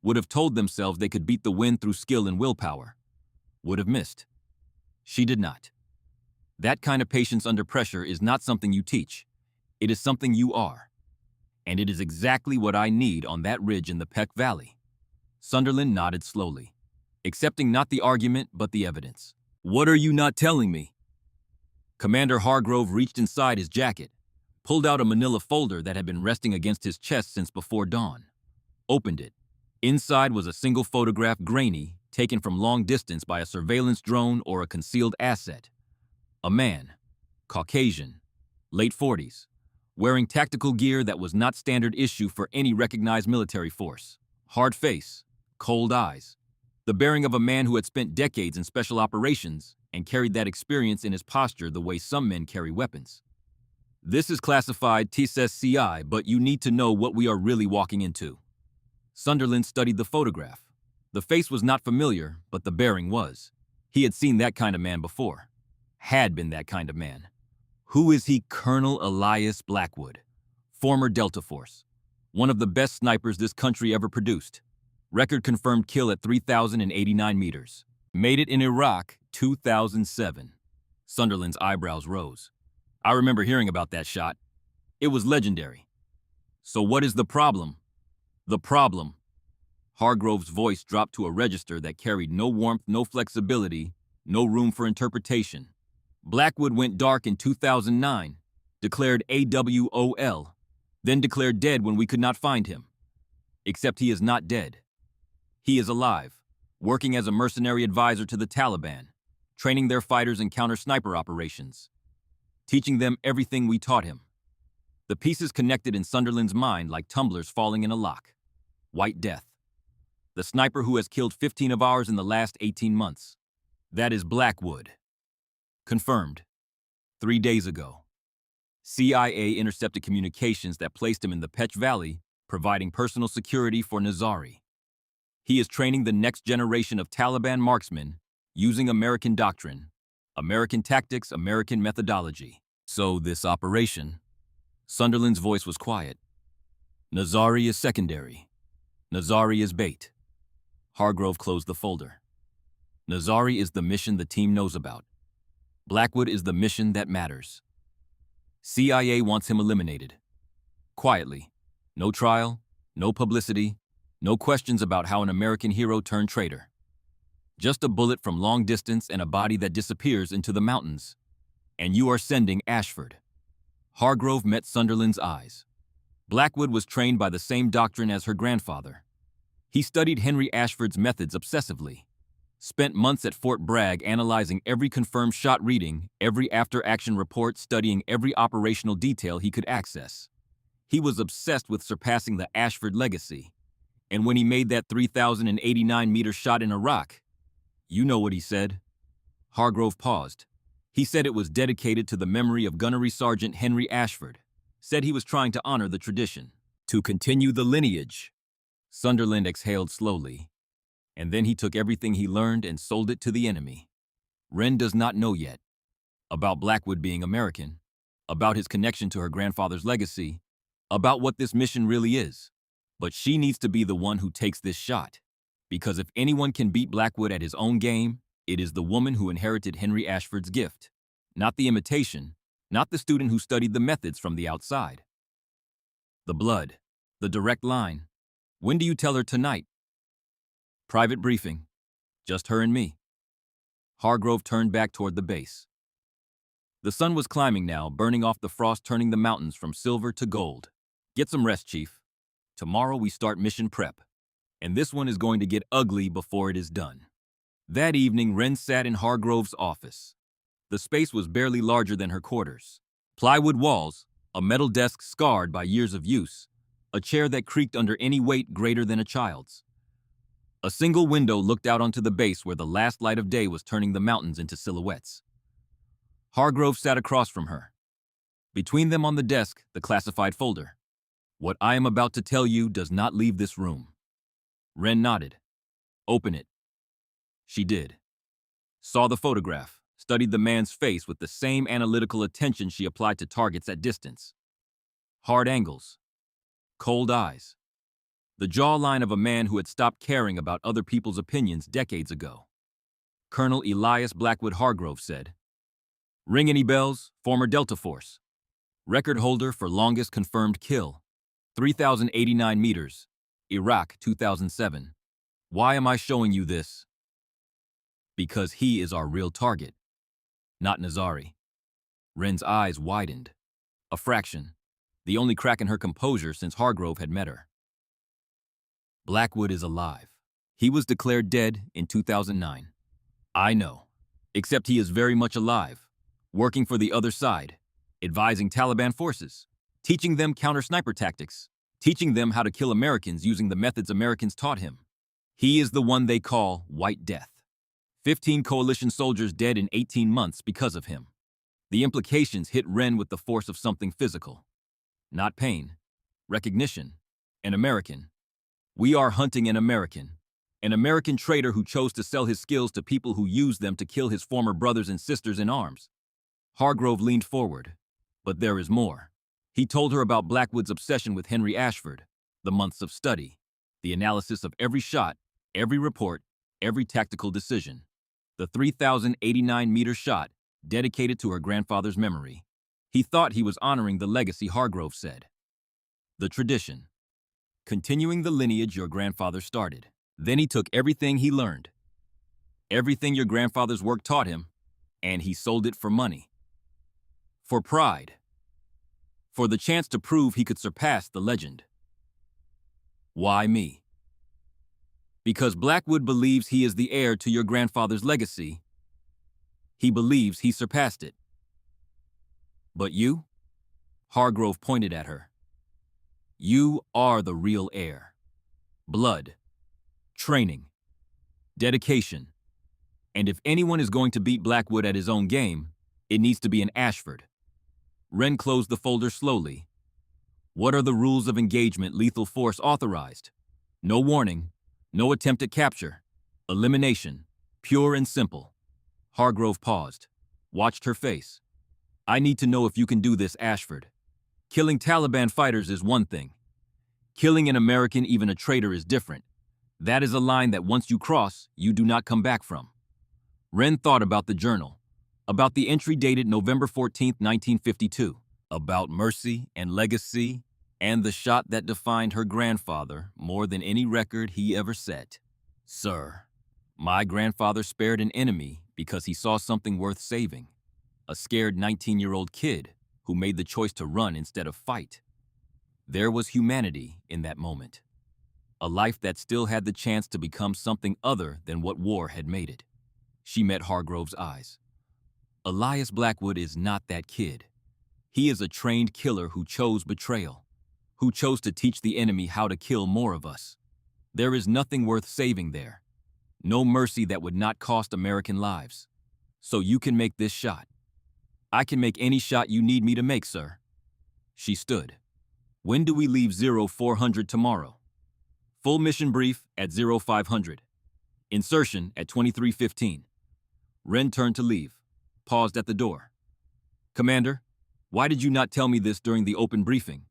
would have told themselves they could beat the wind through skill and willpower, would have missed. She did not. That kind of patience under pressure is not something you teach. It is something you are. And it is exactly what I need on that ridge in the Peck Valley. Sunderland nodded slowly, accepting not the argument but the evidence. What are you not telling me? Commander Hargrove reached inside his jacket, pulled out a manila folder that had been resting against his chest since before dawn, opened it. Inside was a single photograph, grainy, taken from long distance by a surveillance drone or a concealed asset. A man, Caucasian, late 40s, wearing tactical gear that was not standard issue for any recognized military force. Hard face, cold eyes, the bearing of a man who had spent decades in special operations and carried that experience in his posture the way some men carry weapons. This is classified TSSCI, but you need to know what we are really walking into. Sunderland studied the photograph. The face was not familiar, but the bearing was. He had seen that kind of man before. Had been that kind of man. Who is he? Colonel Elias Blackwood, former Delta Force. One of the best snipers this country ever produced. Record confirmed kill at 3,089 meters. Made it in Iraq, 2007. Sunderland's eyebrows rose. I remember hearing about that shot. It was legendary. So what is the problem? The problem. Hargrove's voice dropped to a register that carried no warmth, no flexibility, no room for interpretation. Blackwood went dark in 2009, declared AWOL, then declared dead when we could not find him. Except he is not dead. He is alive, working as a mercenary advisor to the Taliban, training their fighters in counter-sniper operations, teaching them everything we taught him. The pieces connected in Sunderland's mind like tumblers falling in a lock. White Death. The sniper who has killed 15 of ours in the last 18 months. That is Blackwood. Confirmed. 3 days ago. CIA intercepted communications that placed him in the Peck Valley, providing personal security for Nazari. He is training the next generation of Taliban marksmen using American doctrine, American tactics, American methodology. So this operation. Sunderland's voice was quiet. Nazari is secondary. Nazari is bait. Hargrove closed the folder. Nazari is the mission the team knows about. Blackwood is the mission that matters. CIA wants him eliminated. Quietly. No trial, no publicity, no questions about how an American hero turned traitor. Just a bullet from long distance and a body that disappears into the mountains. And you are sending Ashford. Hargrove met Sunderland's eyes. Blackwood was trained by the same doctrine as her grandfather. He studied Henry Ashford's methods obsessively. Spent months at Fort Bragg analyzing every confirmed shot reading, every after-action report, studying every operational detail he could access. He was obsessed with surpassing the Ashford legacy. And when he made that 3,089-meter shot in Iraq, you know what he said. Hargrove paused. He said it was dedicated to the memory of Gunnery Sergeant Henry Ashford. Said he was trying to honor the tradition, to continue the lineage. Sunderland exhaled slowly. And then he took everything he learned and sold it to the enemy. Wren does not know yet. About Blackwood being American, about his connection to her grandfather's legacy, about what this mission really is. But she needs to be the one who takes this shot. Because if anyone can beat Blackwood at his own game, it is the woman who inherited Henry Ashford's gift. Not the imitation, not the student who studied the methods from the outside. The blood, the direct line. When do you tell her tonight? Private briefing. Just her and me. Hargrove turned back toward the base. The sun was climbing now, burning off the frost, turning the mountains from silver to gold. Get some rest, Chief. Tomorrow we start mission prep. And this one is going to get ugly before it is done. That evening, Wren sat in Hargrove's office. The space was barely larger than her quarters. Plywood walls, a metal desk scarred by years of use, a chair that creaked under any weight greater than a child's. A single window looked out onto the base where the last light of day was turning the mountains into silhouettes. Hargrove sat across from her. Between them on the desk, the classified folder. What I am about to tell you does not leave this room. Wren nodded. Open it. She did. Saw the photograph, studied the man's face with the same analytical attention she applied to targets at distance. Hard angles. Cold eyes. The jawline of a man who had stopped caring about other people's opinions decades ago. Colonel Elias Blackwood, Hargrove said. Ring any bells? Former Delta Force. Record holder for longest confirmed kill. 3,089 meters. Iraq, 2007. Why am I showing you this? Because he is our real target, not Nazari. Wren's eyes widened. A fraction. The only crack in her composure since Hargrove had met her. Blackwood is alive. He was declared dead in 2009. I know. Except he is very much alive, working for the other side, advising Taliban forces, teaching them counter-sniper tactics, teaching them how to kill Americans using the methods Americans taught him. He is the one they call White Death. 15 coalition soldiers dead in 18 months because of him. The implications hit Wren with the force of something physical. Not pain, recognition, an American. We are hunting an American traitor who chose to sell his skills to people who used them to kill his former brothers and sisters in arms. Hargrove leaned forward. But there is more. He told her about Blackwood's obsession with Henry Ashford, the months of study, the analysis of every shot, every report, every tactical decision. The 3,089-meter shot, dedicated to her grandfather's memory. He thought he was honoring the legacy, Hargrove said. The tradition. Continuing the lineage your grandfather started. Then he took everything he learned, everything your grandfather's work taught him, and he sold it for money. For pride. For the chance to prove he could surpass the legend. Why me? Because Blackwood believes he is the heir to your grandfather's legacy. He believes he surpassed it. But you? Hargrove pointed at her. You are the real heir. Blood, training, dedication. And if anyone is going to beat Blackwood at his own game, it needs to be an Ashford. Wren closed the folder slowly. What are the rules of engagement lethal force authorized? No warning, no attempt at capture. Elimination, pure and simple. Hargrove paused, watched her face. I need to know if you can do this, Ashford. Killing Taliban fighters is one thing. Killing an American, even a traitor, is different. That is a line that once you cross, you do not come back from. Wren thought about the journal, about the entry dated November 14, 1952, about mercy and legacy, and the shot that defined her grandfather more than any record he ever set. Sir, my grandfather spared an enemy because he saw something worth saving. A scared 19-year-old kid who made the choice to run instead of fight. There was humanity in that moment. A life that still had the chance to become something other than what war had made it. She met Hargrove's eyes. Elias Blackwood is not that kid. He is a trained killer who chose betrayal, who chose to teach the enemy how to kill more of us. There is nothing worth saving there. No mercy that would not cost American lives. So you can make this shot. I can make any shot you need me to make, sir. She stood. When do we leave 0400 tomorrow? Full mission brief at 0500. Insertion at 23:15. Wren turned to leave, paused at the door. Commander, why did you not tell me this during the open briefing?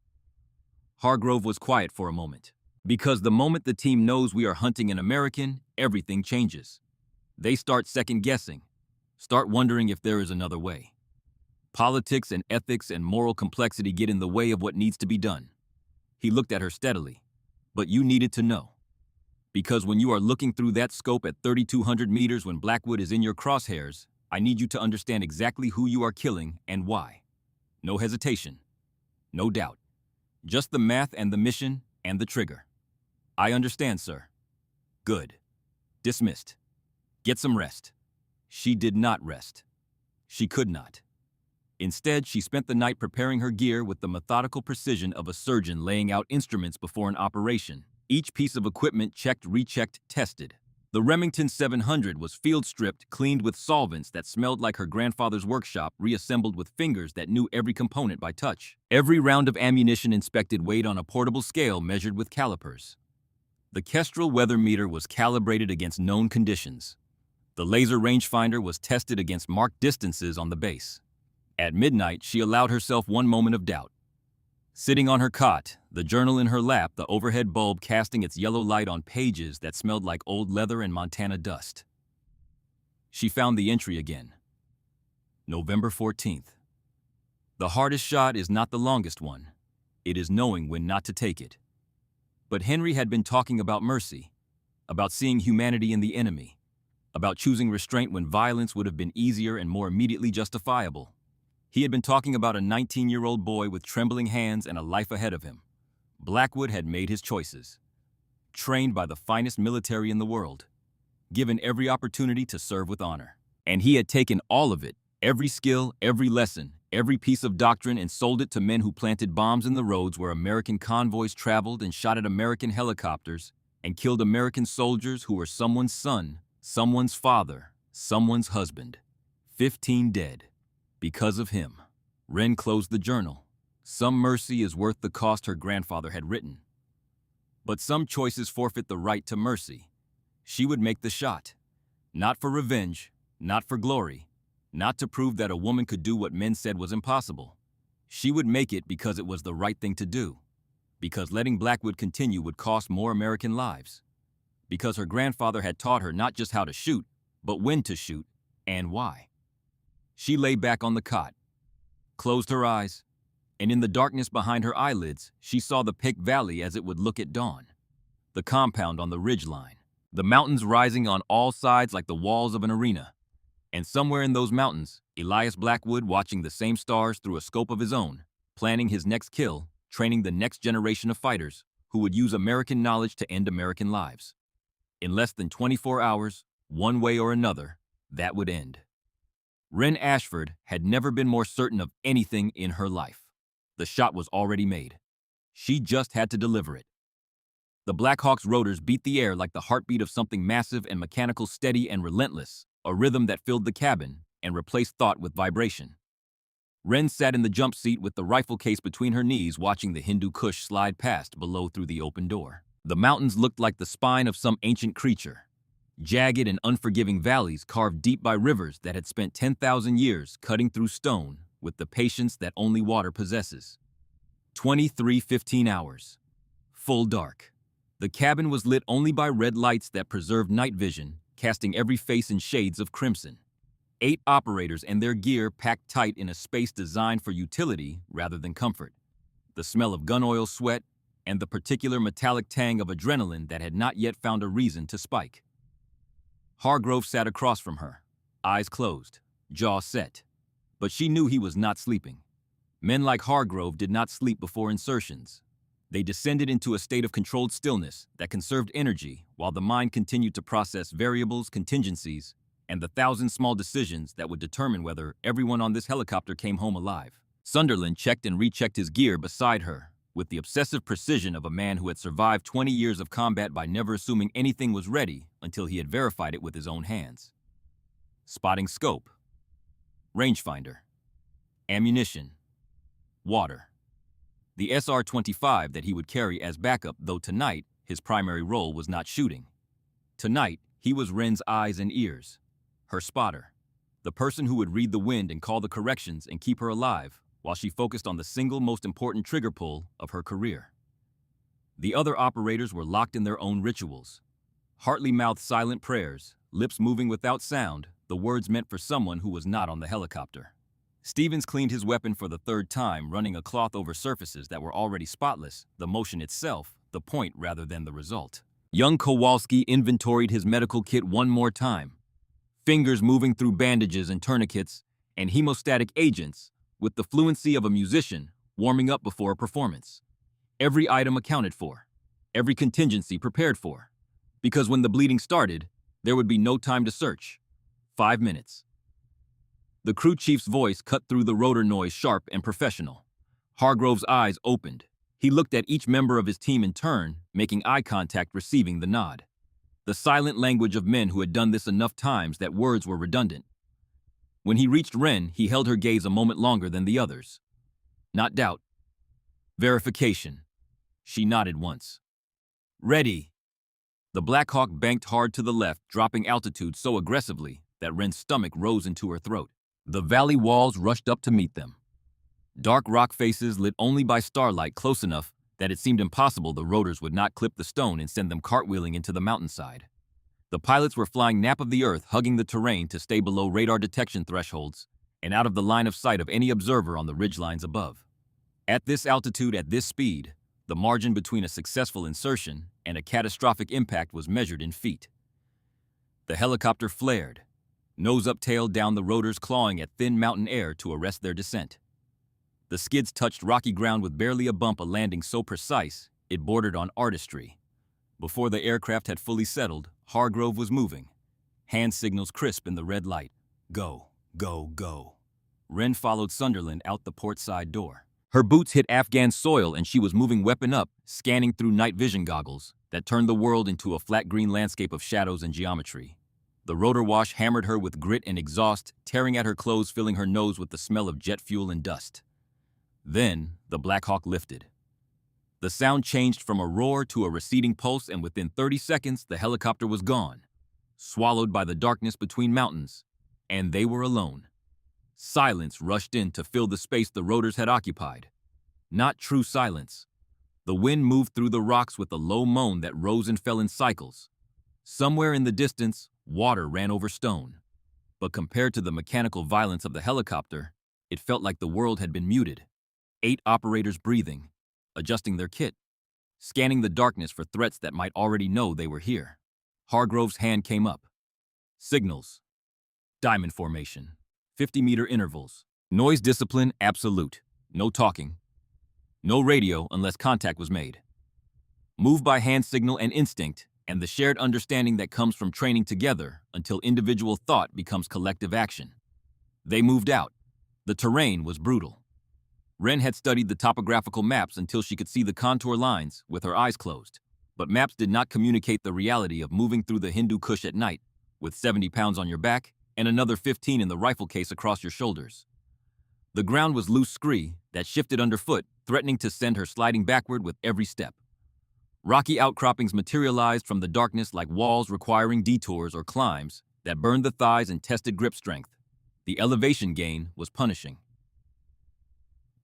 Hargrove was quiet for a moment. Because the moment the team knows we are hunting an American, everything changes. They start second-guessing, start wondering if there is another way. Politics and ethics and moral complexity get in the way of what needs to be done. He looked at her steadily. But you needed to know. Because when you are looking through that scope at 3,200 meters when Blackwood is in your crosshairs, I need you to understand exactly who you are killing and why. No hesitation. No doubt. Just the math and the mission and the trigger. I understand, sir. Good. Dismissed. Get some rest. She did not rest. She could not. Instead, she spent the night preparing her gear with the methodical precision of a surgeon laying out instruments before an operation. Each piece of equipment checked, rechecked, tested. The Remington 700 was field-stripped, cleaned with solvents that smelled like her grandfather's workshop, reassembled with fingers that knew every component by touch. Every round of ammunition inspected, weighed on a portable scale, measured with calipers. The Kestrel weather meter was calibrated against known conditions. The laser rangefinder was tested against marked distances on the base. At midnight, she allowed herself one moment of doubt. Sitting on her cot, the journal in her lap, the overhead bulb casting its yellow light on pages that smelled like old leather and Montana dust. She found the entry again. November 14th. The hardest shot is not the longest one. It is knowing when not to take it. But Henry had been talking about mercy, about seeing humanity in the enemy, about choosing restraint when violence would have been easier and more immediately justifiable. He had been talking about a 19-year-old boy with trembling hands and a life ahead of him. Blackwood had made his choices. Trained by the finest military in the world. Given every opportunity to serve with honor. And he had taken all of it, every skill, every lesson, every piece of doctrine, and sold it to men who planted bombs in the roads where American convoys traveled and shot at American helicopters and killed American soldiers who were someone's son, someone's father, someone's husband. 15 dead. Because of him. Wren closed the journal. Some mercy is worth the cost her grandfather had written. But some choices forfeit the right to mercy. She would make the shot. Not for revenge, not for glory, not to prove that a woman could do what men said was impossible. She would make it because it was the right thing to do. Because letting Blackwood continue would cost more American lives. Because her grandfather had taught her not just how to shoot, but when to shoot, and why. She lay back on the cot, closed her eyes, and in the darkness behind her eyelids, she saw the Pick Valley as it would look at dawn. The compound on the ridgeline, the mountains rising on all sides like the walls of an arena. And somewhere in those mountains, Elias Blackwood watching the same stars through a scope of his own, planning his next kill, training the next generation of fighters who would use American knowledge to end American lives. In less than 24 hours, one way or another, that would end. Wren Ashford had never been more certain of anything in her life. The shot was already made. She just had to deliver it. The Black Hawk's rotors beat the air like the heartbeat of something massive and mechanical, steady and relentless, a rhythm that filled the cabin and replaced thought with vibration. Wren sat in the jump seat with the rifle case between her knees, watching the Hindu Kush slide past below through the open door. The mountains looked like the spine of some ancient creature. Jagged and unforgiving valleys carved deep by rivers that had spent 10,000 years cutting through stone with the patience that only water possesses. 15 hours. Full dark. The cabin was lit only by red lights that preserved night vision, casting every face in shades of crimson. 8 operators and their gear packed tight in a space designed for utility rather than comfort. The smell of gun oil, sweat, and the particular metallic tang of adrenaline that had not yet found a reason to spike. Hargrove sat across from her, eyes closed, jaw set. But she knew he was not sleeping. Men like Hargrove did not sleep before insertions. They descended into a state of controlled stillness that conserved energy while the mind continued to process variables, contingencies, and the 1,000 small decisions that would determine whether everyone on this helicopter came home alive. Sunderland checked and rechecked his gear beside her, with the obsessive precision of a man who had survived 20 years of combat by never assuming anything was ready until he had verified it with his own hands. Spotting scope, rangefinder, ammunition, water. The SR-25 that he would carry as backup, though tonight his primary role was not shooting. Tonight, he was Wren's eyes and ears, her spotter, the person who would read the wind and call the corrections and keep her alive while she focused on the single most important trigger pull of her career. The other operators were locked in their own rituals. Hartley-mouthed silent prayers, lips moving without sound, the words meant for someone who was not on the helicopter. Stevens cleaned his weapon for the 3rd time, running a cloth over surfaces that were already spotless, the motion itself, the point rather than the result. Young Kowalski inventoried his medical kit one more time, fingers moving through bandages and tourniquets and hemostatic agents with the fluency of a musician warming up before a performance. Every item accounted for, every contingency prepared for, because when the bleeding started, there would be no time to search. 5 minutes. The crew chief's voice cut through the rotor noise, sharp and professional. Hargrove's eyes opened. He looked at each member of his team in turn, making eye contact, receiving the nod. The silent language of men who had done this enough times that words were redundant. When he reached Wren, he held her gaze a moment longer than the others. Not doubt. Verification. She nodded once. Ready. The Black Hawk banked hard to the left, dropping altitude so aggressively that Wren's stomach rose into her throat. The valley walls rushed up to meet them. Dark rock faces lit only by starlight, close enough that it seemed impossible the rotors would not clip the stone and send them cartwheeling into the mountainside. The pilots were flying nap of the earth, hugging the terrain to stay below radar detection thresholds, and out of the line of sight of any observer on the ridgelines above. At this altitude, at this speed, the margin between a successful insertion and a catastrophic impact was measured in feet. The helicopter flared, nose up, tail down, the rotors clawing at thin mountain air to arrest their descent. The skids touched rocky ground with barely a bump, a landing so precise it bordered on artistry. Before the aircraft had fully settled, Hargrove was moving, hand signals crisp in the red light. Go, go, go. Wren followed Sunderland out the port side door. Her boots hit Afghan soil and she was moving weapon up, scanning through night vision goggles that turned the world into a flat green landscape of shadows and geometry. The rotor wash hammered her with grit and exhaust, tearing at her clothes, filling her nose with the smell of jet fuel and dust. Then, the Black Hawk lifted. The sound changed from a roar to a receding pulse, and within 30 seconds, the helicopter was gone, swallowed by the darkness between mountains, and they were alone. Silence rushed in to fill the space the rotors had occupied. Not true silence. The wind moved through the rocks with a low moan that rose and fell in cycles. Somewhere in the distance, water ran over stone. But compared to the mechanical violence of the helicopter, it felt like the world had been muted. 8 operators breathing, adjusting their kit, scanning the darkness for threats that might already know they were here. Hargrove's hand came up. Signals. Diamond formation. 50-meter intervals. Noise discipline absolute. No talking. No radio unless contact was made. Move by hand signal and instinct, and the shared understanding that comes from training together until individual thought becomes collective action. They moved out. The terrain was brutal. Wren had studied the topographical maps until she could see the contour lines with her eyes closed. But maps did not communicate the reality of moving through the Hindu Kush at night, with 70 pounds on your back and another 15 in the rifle case across your shoulders. The ground was loose scree that shifted underfoot, threatening to send her sliding backward with every step. Rocky outcroppings materialized from the darkness like walls requiring detours or climbs that burned the thighs and tested grip strength. The elevation gain was punishing.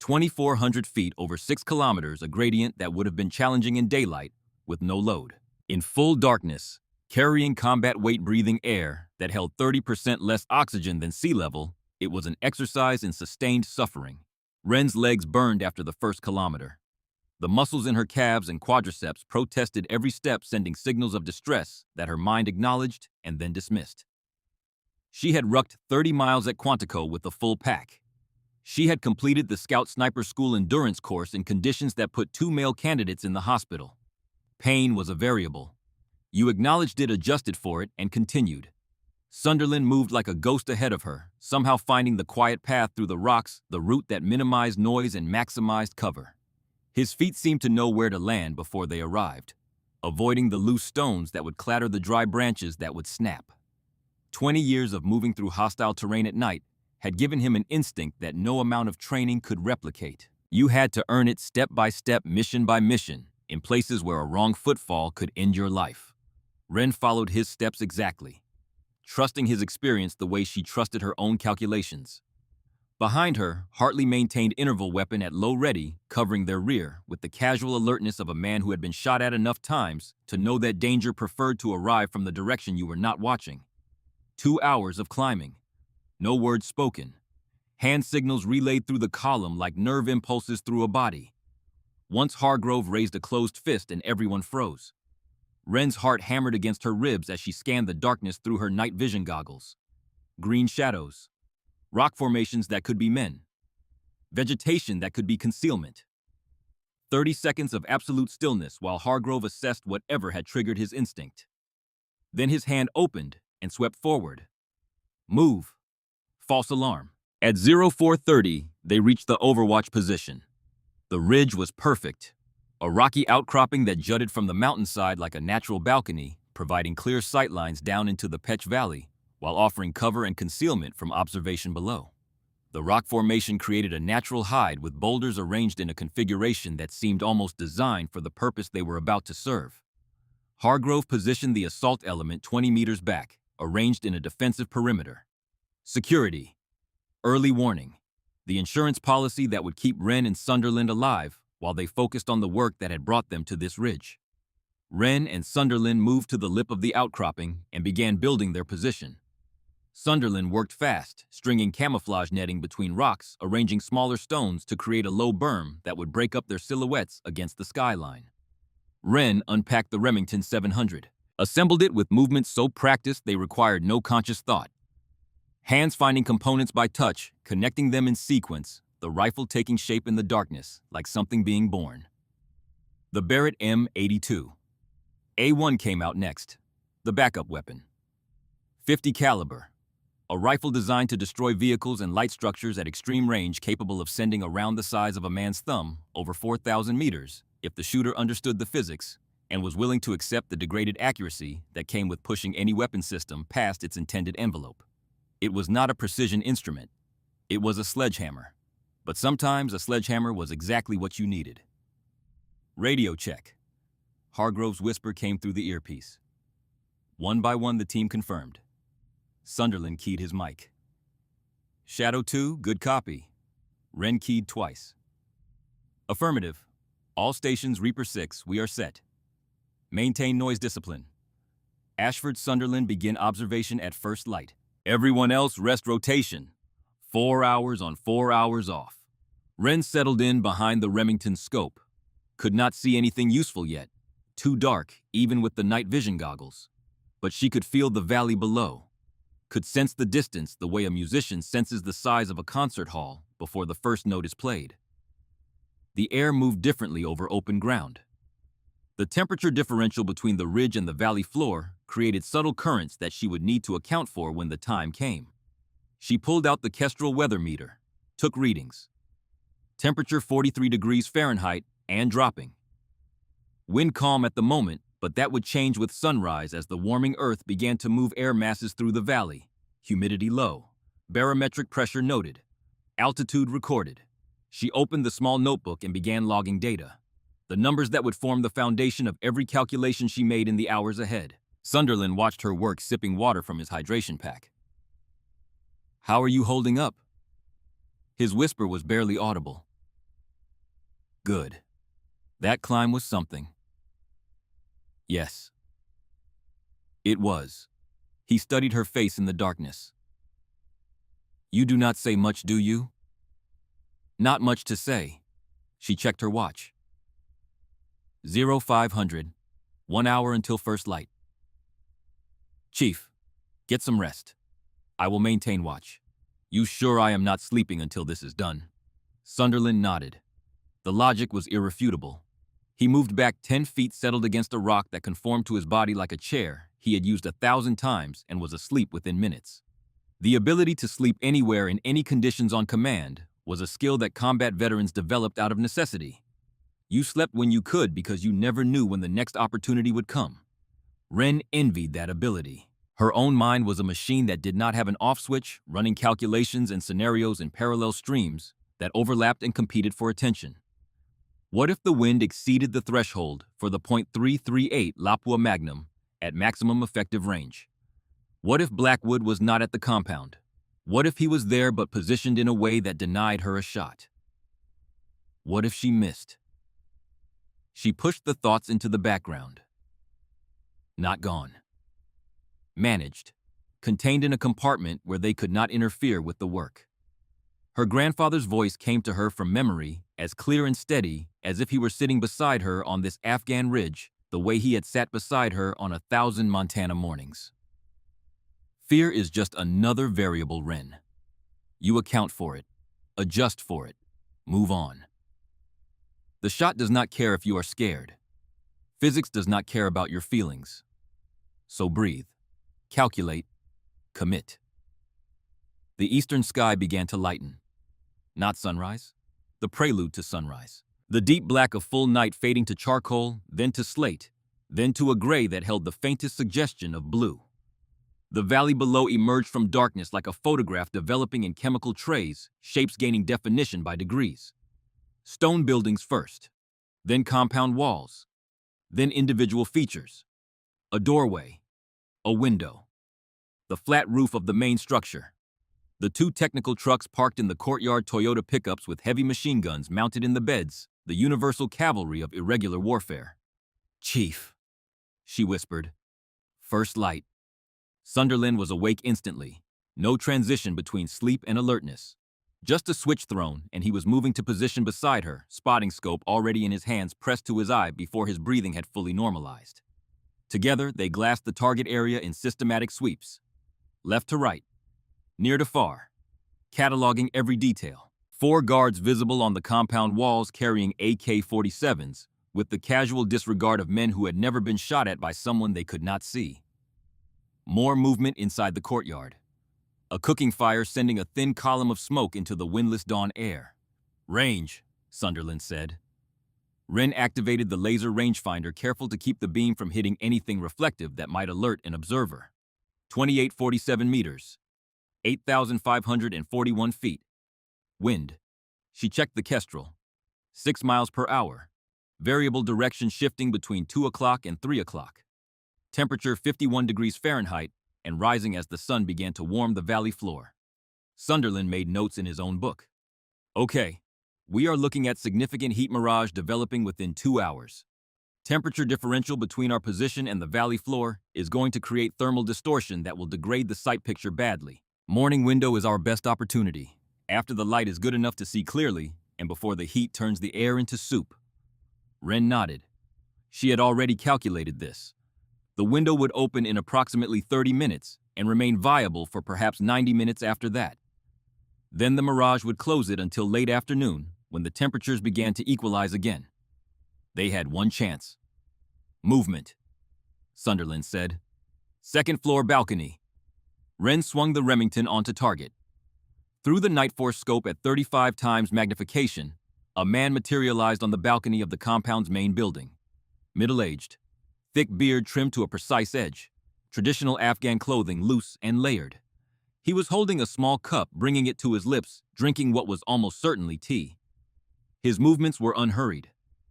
2,400 feet over 6 kilometers, a gradient that would have been challenging in daylight with no load. In full darkness, carrying combat weight, breathing air that held 30% less oxygen than sea level, it was an exercise in sustained suffering. Wren's legs burned after the first kilometer. The muscles in her calves and quadriceps protested every step, sending signals of distress that her mind acknowledged and then dismissed. She had rucked 30 miles at Quantico with a full pack. She had completed the Scout Sniper School endurance course in conditions that put 2 male candidates in the hospital. Pain was a variable. You acknowledged it, adjusted for it, and continued. Sunderland moved like a ghost ahead of her, somehow finding the quiet path through the rocks, the route that minimized noise and maximized cover. His feet seemed to know where to land before they arrived, avoiding the loose stones that would clatter, the dry branches that would snap. 20 years of moving through hostile terrain at night had given him an instinct that no amount of training could replicate. You had to earn it step by step, mission by mission, in places where a wrong footfall could end your life. Wren followed his steps exactly, trusting his experience the way she trusted her own calculations. Behind her, Hartley maintained interval weapon at low ready, covering their rear with the casual alertness of a man who had been shot at enough times to know that danger preferred to arrive from the direction you were not watching. 2 hours of climbing. No words spoken. Hand signals relayed through the column like nerve impulses through a body. Once Hargrove raised a closed fist and everyone froze. Wren's heart hammered against her ribs as she scanned the darkness through her night vision goggles. Green shadows. Rock formations that could be men. Vegetation that could be concealment. 30 seconds of absolute stillness while Hargrove assessed whatever had triggered his instinct. Then his hand opened and swept forward. Move. False alarm. At 0430, they reached the overwatch position. The ridge was perfect, a rocky outcropping that jutted from the mountainside like a natural balcony, providing clear sightlines down into the Pech Valley, while offering cover and concealment from observation below. The rock formation created a natural hide with boulders arranged in a configuration that seemed almost designed for the purpose they were about to serve. Hargrove positioned the assault element 20 meters back, arranged in a defensive perimeter. Security. Early warning. The insurance policy that would keep Wren and Sunderland alive while they focused on the work that had brought them to this ridge. Wren and Sunderland moved to the lip of the outcropping and began building their position. Sunderland worked fast, stringing camouflage netting between rocks, arranging smaller stones to create a low berm that would break up their silhouettes against the skyline. Wren unpacked the Remington 700, assembled it with movements so practiced they required no conscious thought. Hands finding components by touch, connecting them in sequence, the rifle taking shape in the darkness like something being born. The Barrett M82. A1 came out next, the backup weapon. 50 caliber. A rifle designed to destroy vehicles and light structures at extreme range, capable of sending a round the size of a man's thumb over 4,000 meters if the shooter understood the physics and was willing to accept the degraded accuracy that came with pushing any weapon system past its intended envelope. It was not a precision instrument. It was a sledgehammer. But sometimes a sledgehammer was exactly what you needed. Radio check. Hargrove's whisper came through the earpiece. One by one, the team confirmed. Sunderland keyed his mic. Shadow 2, good copy. Wren keyed twice. Affirmative. All stations Reaper 6, we are set. Maintain noise discipline. Ashford Sunderland begin observation at first light. Everyone else rest rotation. 4 hours on 4 hours off. Wren settled in behind the Remington scope. Could not see anything useful yet. Too dark, even with the night vision goggles. But she could feel the valley below. Could sense the distance the way a musician senses the size of a concert hall before the first note is played. The air moved differently over open ground. The temperature differential between the ridge and the valley floor created subtle currents that she would need to account for when the time came. She pulled out the Kestrel weather meter, took readings. Temperature 43 degrees Fahrenheit and dropping. Wind calm at the moment, but that would change with sunrise as the warming earth began to move air masses through the valley. Humidity low. Barometric pressure noted. Altitude recorded. She opened the small notebook and began logging data. The numbers that would form the foundation of every calculation she made in the hours ahead. Sunderland watched her work, sipping water from his hydration pack. How are you holding up? His whisper was barely audible. Good. That climb was something. Yes. It was. He studied her face in the darkness. You do not say much, do you? Not much to say. She checked her watch. 0500. 1 hour until first light. Chief, get some rest. I will maintain watch. You sure I am not sleeping until this is done? Sunderland nodded. The logic was irrefutable. He moved back 10 feet, settled against a rock that conformed to his body like a chair he had used 1,000 times, and was asleep within minutes. The ability to sleep anywhere in any conditions on command was a skill that combat veterans developed out of necessity. You slept when you could because you never knew when the next opportunity would come. Wren envied that ability. Her own mind was a machine that did not have an off switch, running calculations and scenarios in parallel streams that overlapped and competed for attention. What if the wind exceeded the threshold for the .338 Lapua Magnum at maximum effective range? What if Blackwood was not at the compound? What if he was there but positioned in a way that denied her a shot? What if she missed? She pushed the thoughts into the background. Not gone. Managed. Contained in a compartment where they could not interfere with the work. Her grandfather's voice came to her from memory, as clear and steady as if he were sitting beside her on this Afghan ridge, the way he had sat beside her on 1,000 Montana mornings. Fear is just another variable, Wren. You account for it, adjust for it, move on. The shot does not care if you are scared. Physics does not care about your feelings. So breathe, calculate, commit. The eastern sky began to lighten. Not sunrise, the prelude to sunrise. The deep black of full night fading to charcoal, then to slate, then to a gray that held the faintest suggestion of blue. The valley below emerged from darkness like a photograph developing in chemical trays, shapes gaining definition by degrees. Stone buildings first, then compound walls, then individual features. A doorway, a window, the flat roof of the main structure. The 2 technical trucks parked in the courtyard, Toyota pickups with heavy machine guns mounted in the beds, the universal cavalry of irregular warfare. Chief, she whispered. First light. Sunderland was awake instantly. No transition between sleep and alertness. Just a switch thrown, and he was moving to position beside her, spotting scope already in his hands pressed to his eye before his breathing had fully normalized. Together, they glassed the target area in systematic sweeps. Left to right, near to far, cataloging every detail. 4 guards visible on the compound walls carrying AK-47s, with the casual disregard of men who had never been shot at by someone they could not see. More movement inside the courtyard. A cooking fire sending a thin column of smoke into the windless dawn air. Range, Sunderland said. Wren activated the laser rangefinder, careful to keep the beam from hitting anything reflective that might alert an observer. 2847 meters. 8,541 feet. Wind. She checked the Kestrel. 6 miles per hour. Variable direction shifting between 2 o'clock and 3 o'clock. Temperature 51 degrees Fahrenheit and rising as the sun began to warm the valley floor. Sunderland made notes in his own book. Okay, we are looking at significant heat mirage developing within 2 hours. Temperature differential between our position and the valley floor is going to create thermal distortion that will degrade the sight picture badly. Morning window is our best opportunity, after the light is good enough to see clearly and before the heat turns the air into soup. Wren nodded. She had already calculated this. The window would open in approximately 30 minutes and remain viable for perhaps 90 minutes after that. Then the mirage would close it until late afternoon, when the temperatures began to equalize again. They had one chance. Movement, Sunderland said. 2nd floor balcony. Wren swung the Remington onto target. Through the Night Force scope at 35 times magnification, a man materialized on the balcony of the compound's main building. Middle-aged. Thick beard trimmed to a precise edge, traditional Afghan clothing loose and layered. He was holding a small cup, bringing it to his lips, drinking what was almost certainly tea. His movements were unhurried,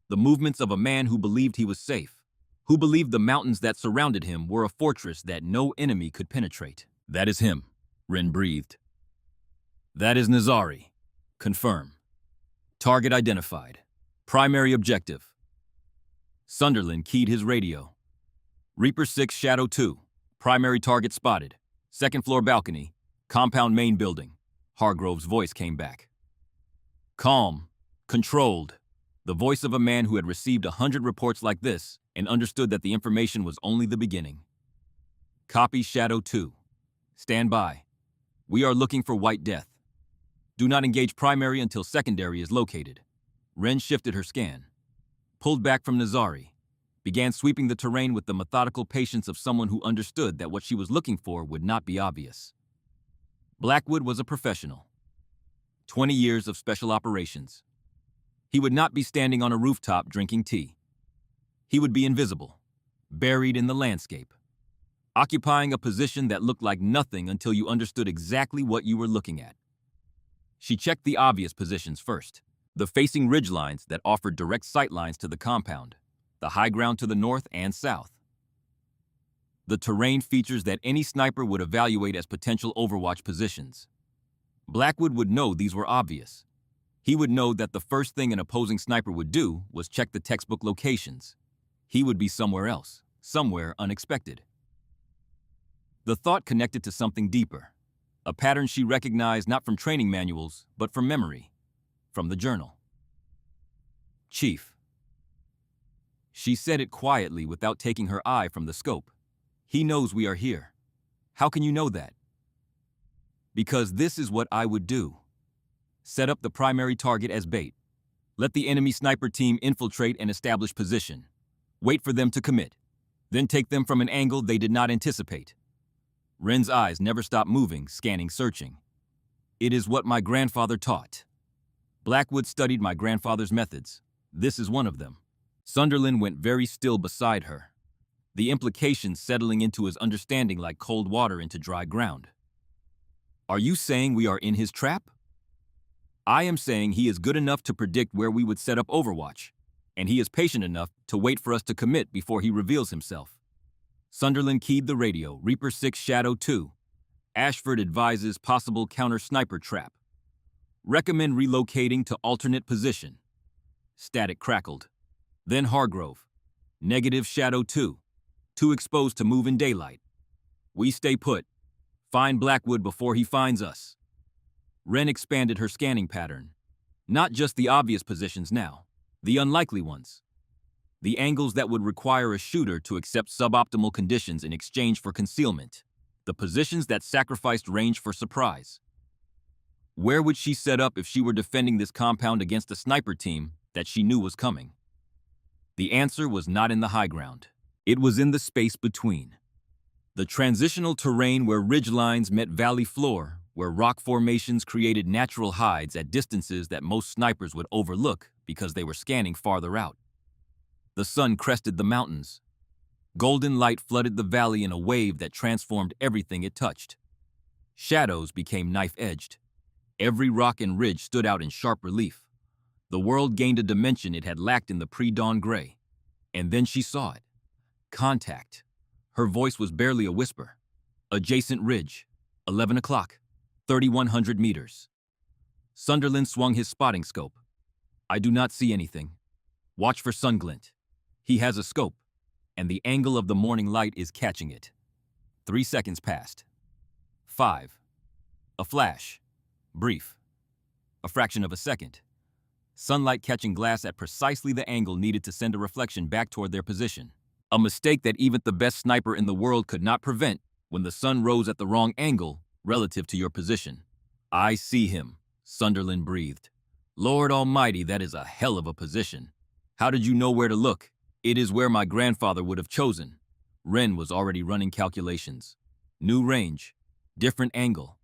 the movements of a man who believed he was safe, who believed the mountains that surrounded him were a fortress that no enemy could penetrate. That is him, Wren breathed. That is Nazari. Confirm. Target identified. Primary objective. Sunderland keyed his radio. Reaper 6 Shadow 2. Primary target spotted. 2nd floor balcony. Compound main building. Hargrove's voice came back. Calm. Controlled. The voice of a man who had received 100 reports like this and understood that the information was only the beginning. Copy Shadow 2. Stand by. We are looking for White Death. Do not engage primary until secondary is located. Wren shifted her scan. Pulled back from Nazari. Began sweeping the terrain with the methodical patience of someone who understood that what she was looking for would not be obvious. Blackwood was a professional. 20 years of special operations. He would not be standing on a rooftop drinking tea. He would be invisible, buried in the landscape, occupying a position that looked like nothing until you understood exactly what you were looking at. She checked the obvious positions first, the facing ridgelines that offered direct sightlines to the compound, the high ground to the north and south. The terrain features that any sniper would evaluate as potential overwatch positions. Blackwood would know these were obvious. He would know that the first thing an opposing sniper would do was check the textbook locations. He would be somewhere else, somewhere unexpected. The thought connected to something deeper, a pattern she recognized not from training manuals, but from memory, from the journal. Chief. She said it quietly without taking her eye from the scope. He knows we are here. How can you know that? Because this is what I would do. Set up the primary target as bait. Let the enemy sniper team infiltrate and establish position. Wait for them to commit. Then take them from an angle they did not anticipate. Wren's eyes never stopped moving, scanning, searching. It is what my grandfather taught. Blackwood studied my grandfather's methods. This is one of them. Sunderland went very still beside her, the implications settling into his understanding like cold water into dry ground. Are you saying we are in his trap? I am saying he is good enough to predict where we would set up Overwatch, and he is patient enough to wait for us to commit before he reveals himself. Sunderland keyed the radio, Reaper 6 Shadow 2. Ashford advises possible counter-sniper trap. Recommend relocating to alternate position. Static crackled. Then Hargrove. Negative Shadow 2. Too exposed to move in daylight. We stay put. Find Blackwood before he finds us. Wren expanded her scanning pattern. Not just the obvious positions now, the unlikely ones. The angles that would require a shooter to accept suboptimal conditions in exchange for concealment. The positions that sacrificed range for surprise. Where would she set up if she were defending this compound against a sniper team that she knew was coming? The answer was not in the high ground. It was in the space between. The transitional terrain where ridgelines met valley floor, where rock formations created natural hides at distances that most snipers would overlook because they were scanning farther out. The sun crested the mountains. Golden light flooded the valley in a wave that transformed everything it touched. Shadows became knife-edged. Every rock and ridge stood out in sharp relief. The world gained a dimension it had lacked in the pre-dawn gray. And then she saw it. Contact. Her voice was barely a whisper. Adjacent ridge. 11 o'clock. 3,100 meters. Sunderland swung his spotting scope. I do not see anything. Watch for sunglint. He has a scope, and the angle of the morning light is catching it. 3 seconds passed. 5. A flash. Brief. A fraction of a second. Sunlight catching glass at precisely the angle needed to send a reflection back toward their position. A mistake that even the best sniper in the world could not prevent when the sun rose at the wrong angle relative to your position. I see him, Sunderland breathed. Lord Almighty, that is a hell of a position. How did you know where to look? It is where my grandfather would have chosen. Wren was already running calculations. New range. Different angle.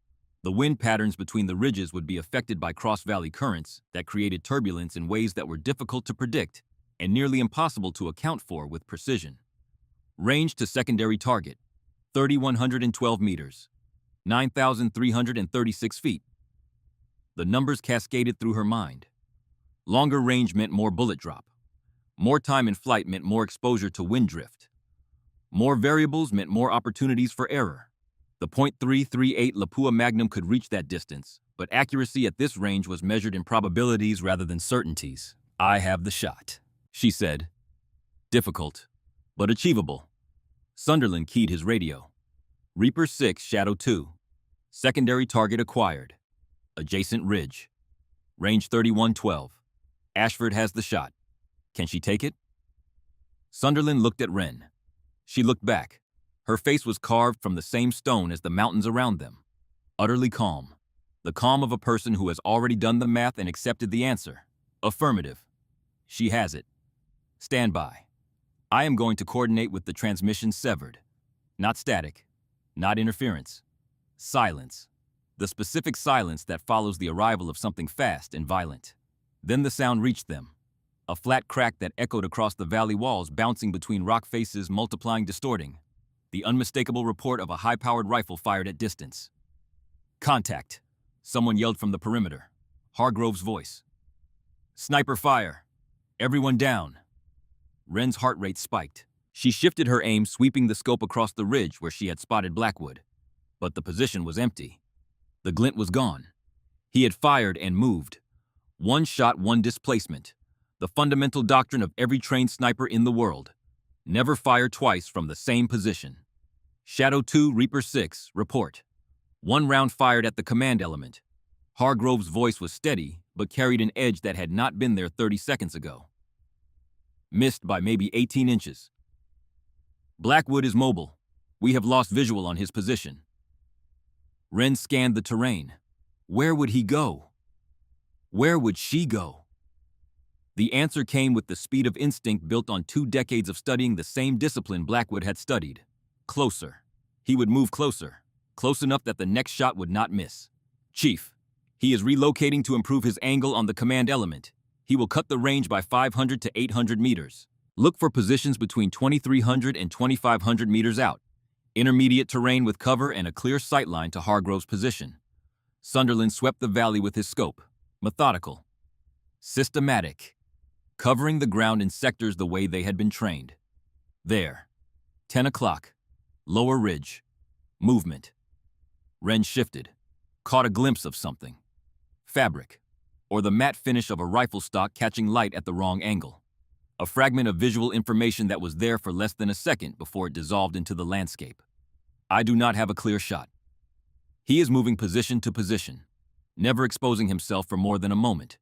The wind patterns between the ridges would be affected by cross-valley currents that created turbulence in ways that were difficult to predict and nearly impossible to account for with precision. Range to secondary target, 3,112 meters, 9,336 feet. The numbers cascaded through her mind. Longer range meant more bullet drop. More time in flight meant more exposure to wind drift. More variables meant more opportunities for error. The .338 Lapua Magnum could reach that distance, but accuracy at this range was measured in probabilities rather than certainties. I have the shot, she said. Difficult, but achievable. Sunderland keyed his radio. Reaper 6, Shadow 2. Secondary target acquired. Adjacent ridge. Range 3112. Ashford has the shot. Can she take it? Sunderland looked at Wren. She looked back. Her face was carved from the same stone as the mountains around them. Utterly calm. The calm of a person who has already done the math and accepted the answer. Affirmative. She has it. Stand by. I am going to coordinate with the transmission severed. Not static. Not interference. Silence. The specific silence that follows the arrival of something fast and violent. Then the sound reached them. A flat crack that echoed across the valley walls, bouncing between rock faces, multiplying, distorting. The unmistakable report of a high-powered rifle fired at distance. Contact. Someone yelled from the perimeter. Hargrove's voice. Sniper fire. Everyone down. Wren's heart rate spiked. She shifted her aim, sweeping the scope across the ridge where she had spotted Blackwood. But the position was empty. The glint was gone. He had fired and moved. One shot, one displacement. The fundamental doctrine of every trained sniper in the world. Never fire twice from the same position. Shadow 2, Reaper 6, report. One round fired at the command element. Hargrove's voice was steady, but carried an edge that had not been there 30 seconds ago. Missed by maybe 18 inches. Blackwood is mobile. We have lost visual on his position. Wren scanned the terrain. Where would he go? Where would she go? The answer came with the speed of instinct built on 2 decades of studying the same discipline Blackwood had studied. Closer. He would move closer. Close enough that the next shot would not miss. Chief, he is relocating to improve his angle on the command element. He will cut the range by 500 to 800 meters. Look for positions between 2,300 and 2,500 meters out. Intermediate terrain with cover and a clear sightline to Hargrove's position. Sunderland swept the valley with his scope. Methodical. Systematic. Covering the ground in sectors the way they had been trained. There. 10 o'clock. Lower ridge. Movement. Wren shifted. Caught a glimpse of something. Fabric. Or the matte finish of a rifle stock catching light at the wrong angle. A fragment of visual information that was there for less than a second before it dissolved into the landscape. I do not have a clear shot. He is moving position to position, never exposing himself for more than a moment.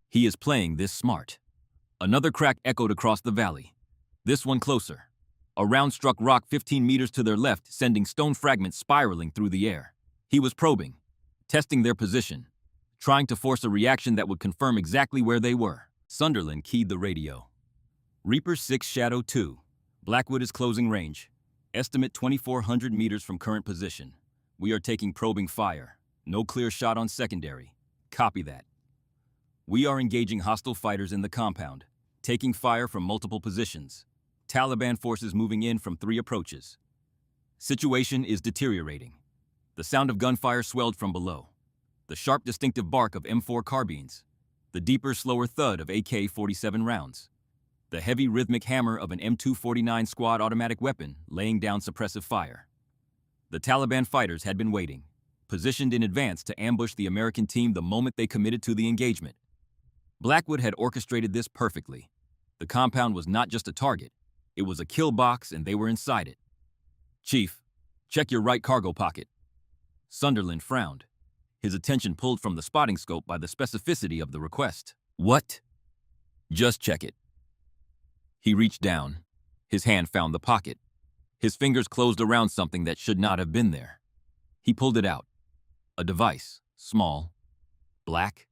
He is playing this smart. Another crack echoed across the valley, this one closer. A round struck rock 15 meters to their left, sending stone fragments spiraling through the air. He was probing, testing their position, trying to force a reaction that would confirm exactly where they were. Sunderland keyed the radio. Reaper 6 Shadow 2. Blackwood is closing range. Estimate 2,400 meters from current position. We are taking probing fire. No clear shot on secondary. Copy that. We are engaging hostile fighters in the compound, taking fire from multiple positions. Taliban forces moving in from 3 approaches. Situation is deteriorating. The sound of gunfire swelled from below. The sharp, distinctive bark of M4 carbines. The deeper, slower thud of AK-47 rounds. The heavy, rhythmic hammer of an M249 squad automatic weapon laying down suppressive fire. The Taliban fighters had been waiting, positioned in advance to ambush the American team the moment they committed to the engagement. Blackwood had orchestrated this perfectly. The compound was not just a target. It was a kill box, and they were inside it. Chief, check your right cargo pocket. Sunderland frowned, his attention pulled from the spotting scope by the specificity of the request. What? Just check it. He reached down. His hand found the pocket. His fingers closed around something that should not have been there. He pulled it out. A device, small, black,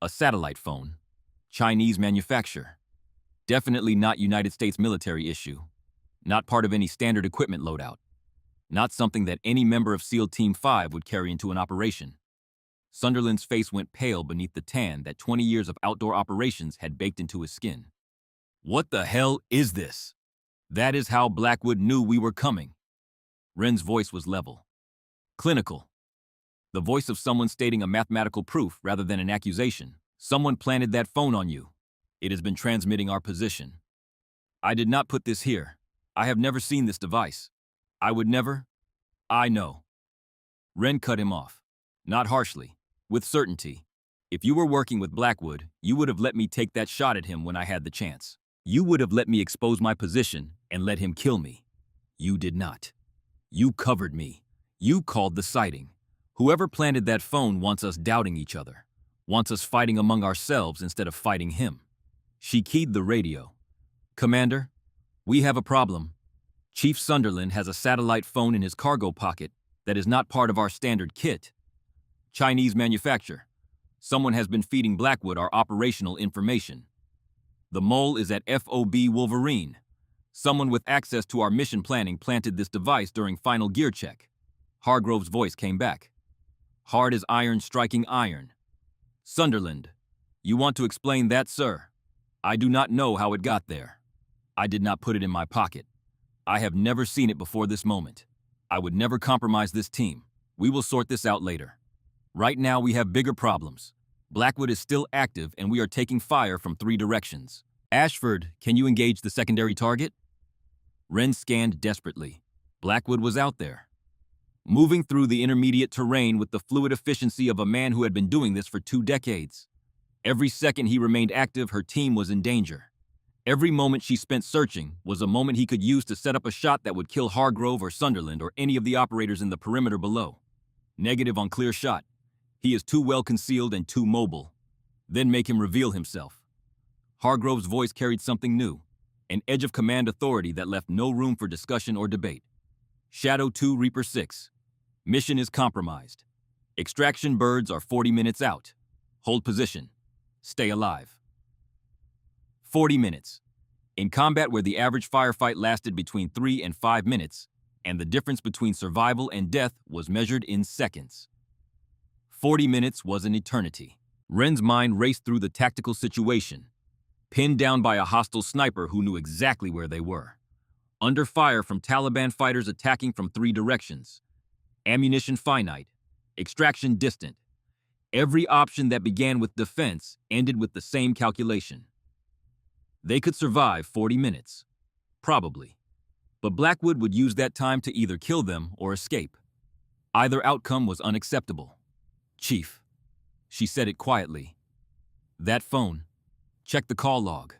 a satellite phone, Chinese manufacture. Definitely not United States military issue. Not part of any standard equipment loadout. Not something that any member of SEAL Team 5 would carry into an operation. Sunderland's face went pale beneath the tan that 20 years of outdoor operations had baked into his skin. What the hell is this? That is how Blackwood knew we were coming. Wren's voice was level. Clinical. The voice of someone stating a mathematical proof rather than an accusation. Someone planted that phone on you. It has been transmitting our position. I did not put this here. I have never seen this device. I would never. I know. Wren cut him off. Not harshly, with certainty. If you were working with Blackwood, you would have let me take that shot at him when I had the chance. You would have let me expose my position and let him kill me. You did not. You covered me. You called the sighting. Whoever planted that phone wants us doubting each other, wants us fighting among ourselves instead of fighting him. She keyed the radio. Commander, we have a problem. Chief Sunderland has a satellite phone in his cargo pocket that is not part of our standard kit. Chinese manufacture. Someone has been feeding Blackwood our operational information. The mole is at FOB Wolverine. Someone with access to our mission planning planted this device during final gear check. Hargrove's voice came back. Hard as iron striking iron. Sunderland, you want to explain that, sir? I do not know how it got there. I did not put it in my pocket. I have never seen it before this moment. I would never compromise this team. We will sort this out later. Right now we have bigger problems. Blackwood is still active and we are taking fire from 3 directions. Ashford, can you engage the secondary target? Wren scanned desperately. Blackwood was out there, moving through the intermediate terrain with the fluid efficiency of a man who had been doing this for 2 decades. Every second he remained active, her team was in danger. Every moment she spent searching was a moment he could use to set up a shot that would kill Hargrove or Sunderland or any of the operators in the perimeter below. Negative on clear shot. He is too well concealed and too mobile. Then make him reveal himself. Hargrove's voice carried something new, an edge of command authority that left no room for discussion or debate. Shadow 2, Reaper 6. Mission is compromised. Extraction birds are 40 minutes out. Hold position. Stay alive. 40 minutes. In combat where the average firefight lasted between 3 and 5 minutes, and the difference between survival and death was measured in seconds. 40 minutes was an eternity. Wren's mind raced through the tactical situation, pinned down by a hostile sniper who knew exactly where they were. Under fire from Taliban fighters attacking from 3 directions. Ammunition finite. Extraction distant. Every option that began with defense ended with the same calculation. They could survive 40 minutes. Probably. But Blackwood would use that time to either kill them or escape. Either outcome was unacceptable. Chief. She said it quietly. That phone. Check the call log.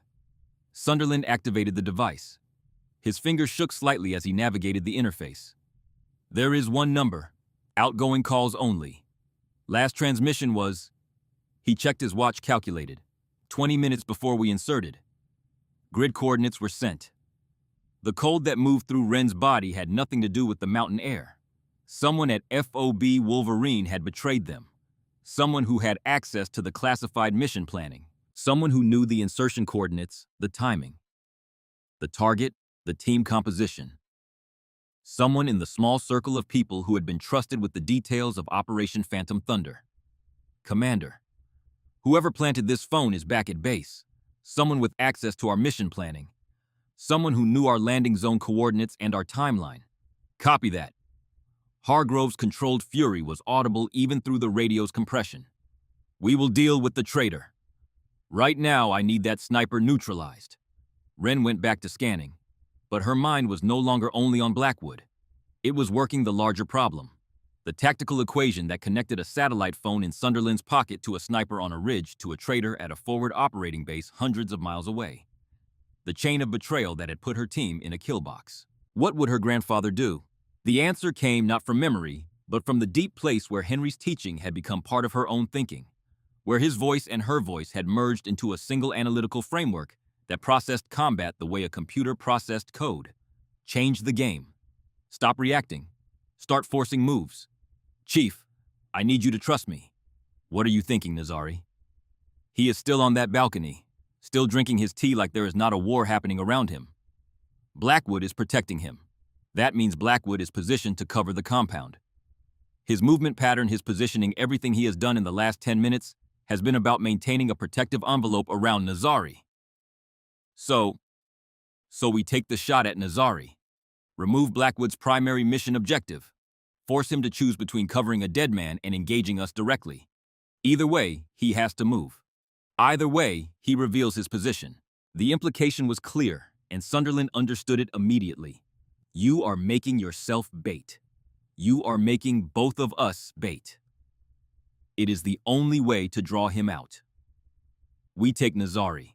Sunderland activated the device. His fingers shook slightly as he navigated the interface. There is one number. Outgoing calls only. Last transmission was... He checked his watch, calculated. 20 minutes before we inserted. Grid coordinates were sent. The cold that moved through Ren's body had nothing to do with the mountain air. Someone at FOB Wolverine had betrayed them. Someone who had access to the classified mission planning. Someone who knew the insertion coordinates, the timing, the target, the team composition. Someone in the small circle of people who had been trusted with the details of Operation Phantom Thunder. Commander, whoever planted this phone is back at base. Someone with access to our mission planning. Someone who knew our landing zone coordinates and our timeline. Copy that. Hargrove's controlled fury was audible even through the radio's compression. We will deal with the traitor. Right now, I need that sniper neutralized. Ren went back to scanning, but her mind was no longer only on Blackwood. It was working the larger problem. The tactical equation that connected a satellite phone in Sunderland's pocket to a sniper on a ridge to a traitor at a forward operating base hundreds of miles away. The chain of betrayal that had put her team in a kill box. What would her grandfather do? The answer came not from memory, but from the deep place where Henry's teaching had become part of her own thinking, where his voice and her voice had merged into a single analytical framework that processed combat the way a computer processed code. Change the game. Stop reacting. Start forcing moves. Chief, I need you to trust me. What are you thinking, Nazari? He is still on that balcony, still drinking his tea like there is not a war happening around him. Blackwood is protecting him. That means Blackwood is positioned to cover the compound. His movement pattern, his positioning, everything he has done in the last 10 minutes has been about maintaining a protective envelope around Nazari. So we take the shot at Nazari. Remove Blackwood's primary mission objective. Force him to choose between covering a dead man and engaging us directly. Either way, he has to move. Either way, he reveals his position. The implication was clear, and Sunderland understood it immediately. You are making yourself bait. You are making both of us bait. It is the only way to draw him out. We take Nazari.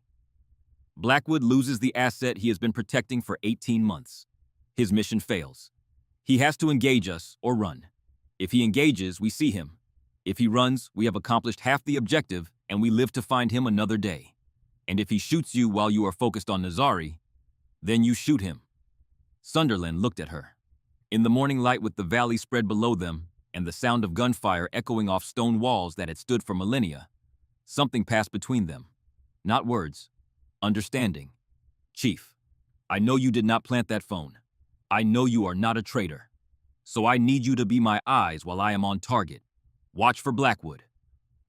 Blackwood loses the asset he has been protecting for 18 months. His mission fails. He has to engage us or run. If he engages, we see him. If he runs, we have accomplished half the objective and we live to find him another day. And if he shoots you while you are focused on Nazari, then you shoot him. Sunderland looked at her. In the morning light with the valley spread below them and the sound of gunfire echoing off stone walls that had stood for millennia, something passed between them. Not words. Understanding. Chief, I know you did not plant that phone. I know you are not a traitor. So I need you to be my eyes while I am on target. Watch for Blackwood.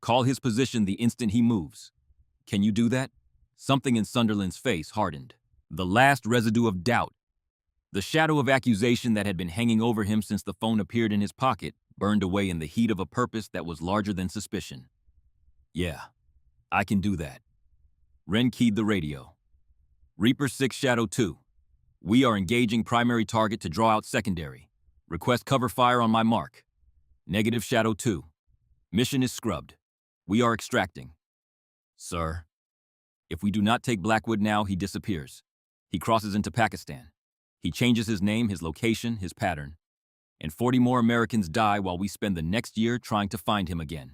Call his position the instant he moves. Can you do that? Something in Sunderland's face hardened. The last residue of doubt. The shadow of accusation that had been hanging over him since the phone appeared in his pocket burned away in the heat of a purpose that was larger than suspicion. Yeah, I can do that. Ren keyed the radio. Reaper 6 Shadow 2. We are engaging primary target to draw out secondary. Request cover fire on my mark. Negative Shadow 2. Mission is scrubbed. We are extracting. Sir, if we do not take Blackwood now, he disappears. He crosses into Pakistan. He changes his name, his location, his pattern. And 40 more Americans die while we spend the next year trying to find him again.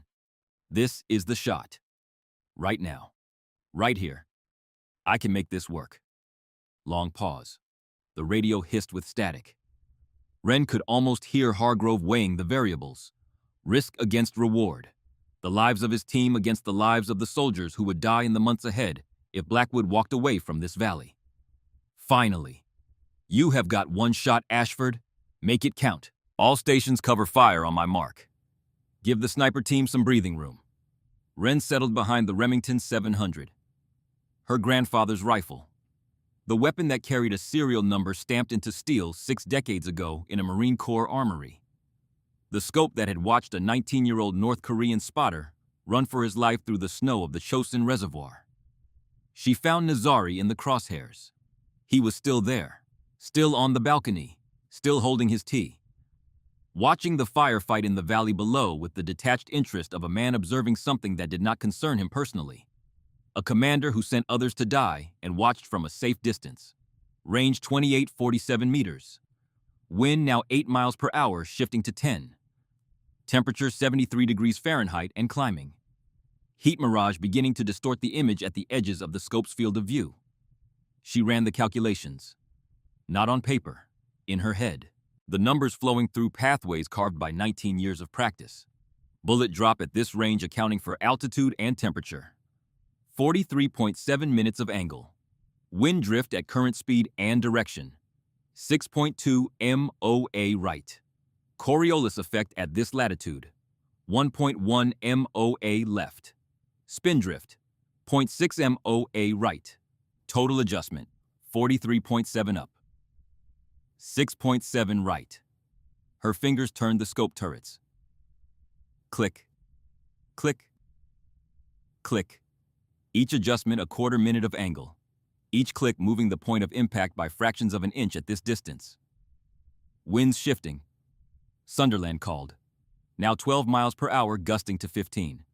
This is the shot. Right now. Right here. I can make this work. Long pause. The radio hissed with static. Ren could almost hear Hargrove weighing the variables. Risk against reward. The lives of his team against the lives of the soldiers who would die in the months ahead if Blackwood walked away from this valley. Finally. You have got one shot, Ashford. Make it count. All stations cover fire on my mark. Give the sniper team some breathing room. Ren settled behind the Remington 700. Her grandfather's rifle. The weapon that carried a serial number stamped into steel 6 decades ago in a Marine Corps armory. The scope that had watched a 19-year-old North Korean spotter run for his life through the snow of the Chosin Reservoir. She found Nazari in the crosshairs. He was still there, still on the balcony, still holding his tea. Watching the firefight in the valley below with the detached interest of a man observing something that did not concern him personally. A commander who sent others to die and watched from a safe distance. Range 28-47 meters. Wind now 8 miles per hour, shifting to 10. Temperature 73 degrees Fahrenheit and climbing. Heat mirage beginning to distort the image at the edges of the scope's field of view. She ran the calculations. Not on paper, in her head. The numbers flowing through pathways carved by 19 years of practice. Bullet drop at this range accounting for altitude and temperature. 43.7 minutes of angle. Wind drift at current speed and direction. 6.2 MOA right. Coriolis effect at this latitude. 1.1 MOA left. Spin drift. 0.6 MOA right. Total adjustment. 43.7 up. 6.7 right. Her fingers turned the scope turrets. Click. Click. Click. Each adjustment a quarter minute of angle. Each click moving the point of impact by fractions of an inch at this distance. Winds shifting. Sunderland called. Now 12 miles per hour gusting to 15.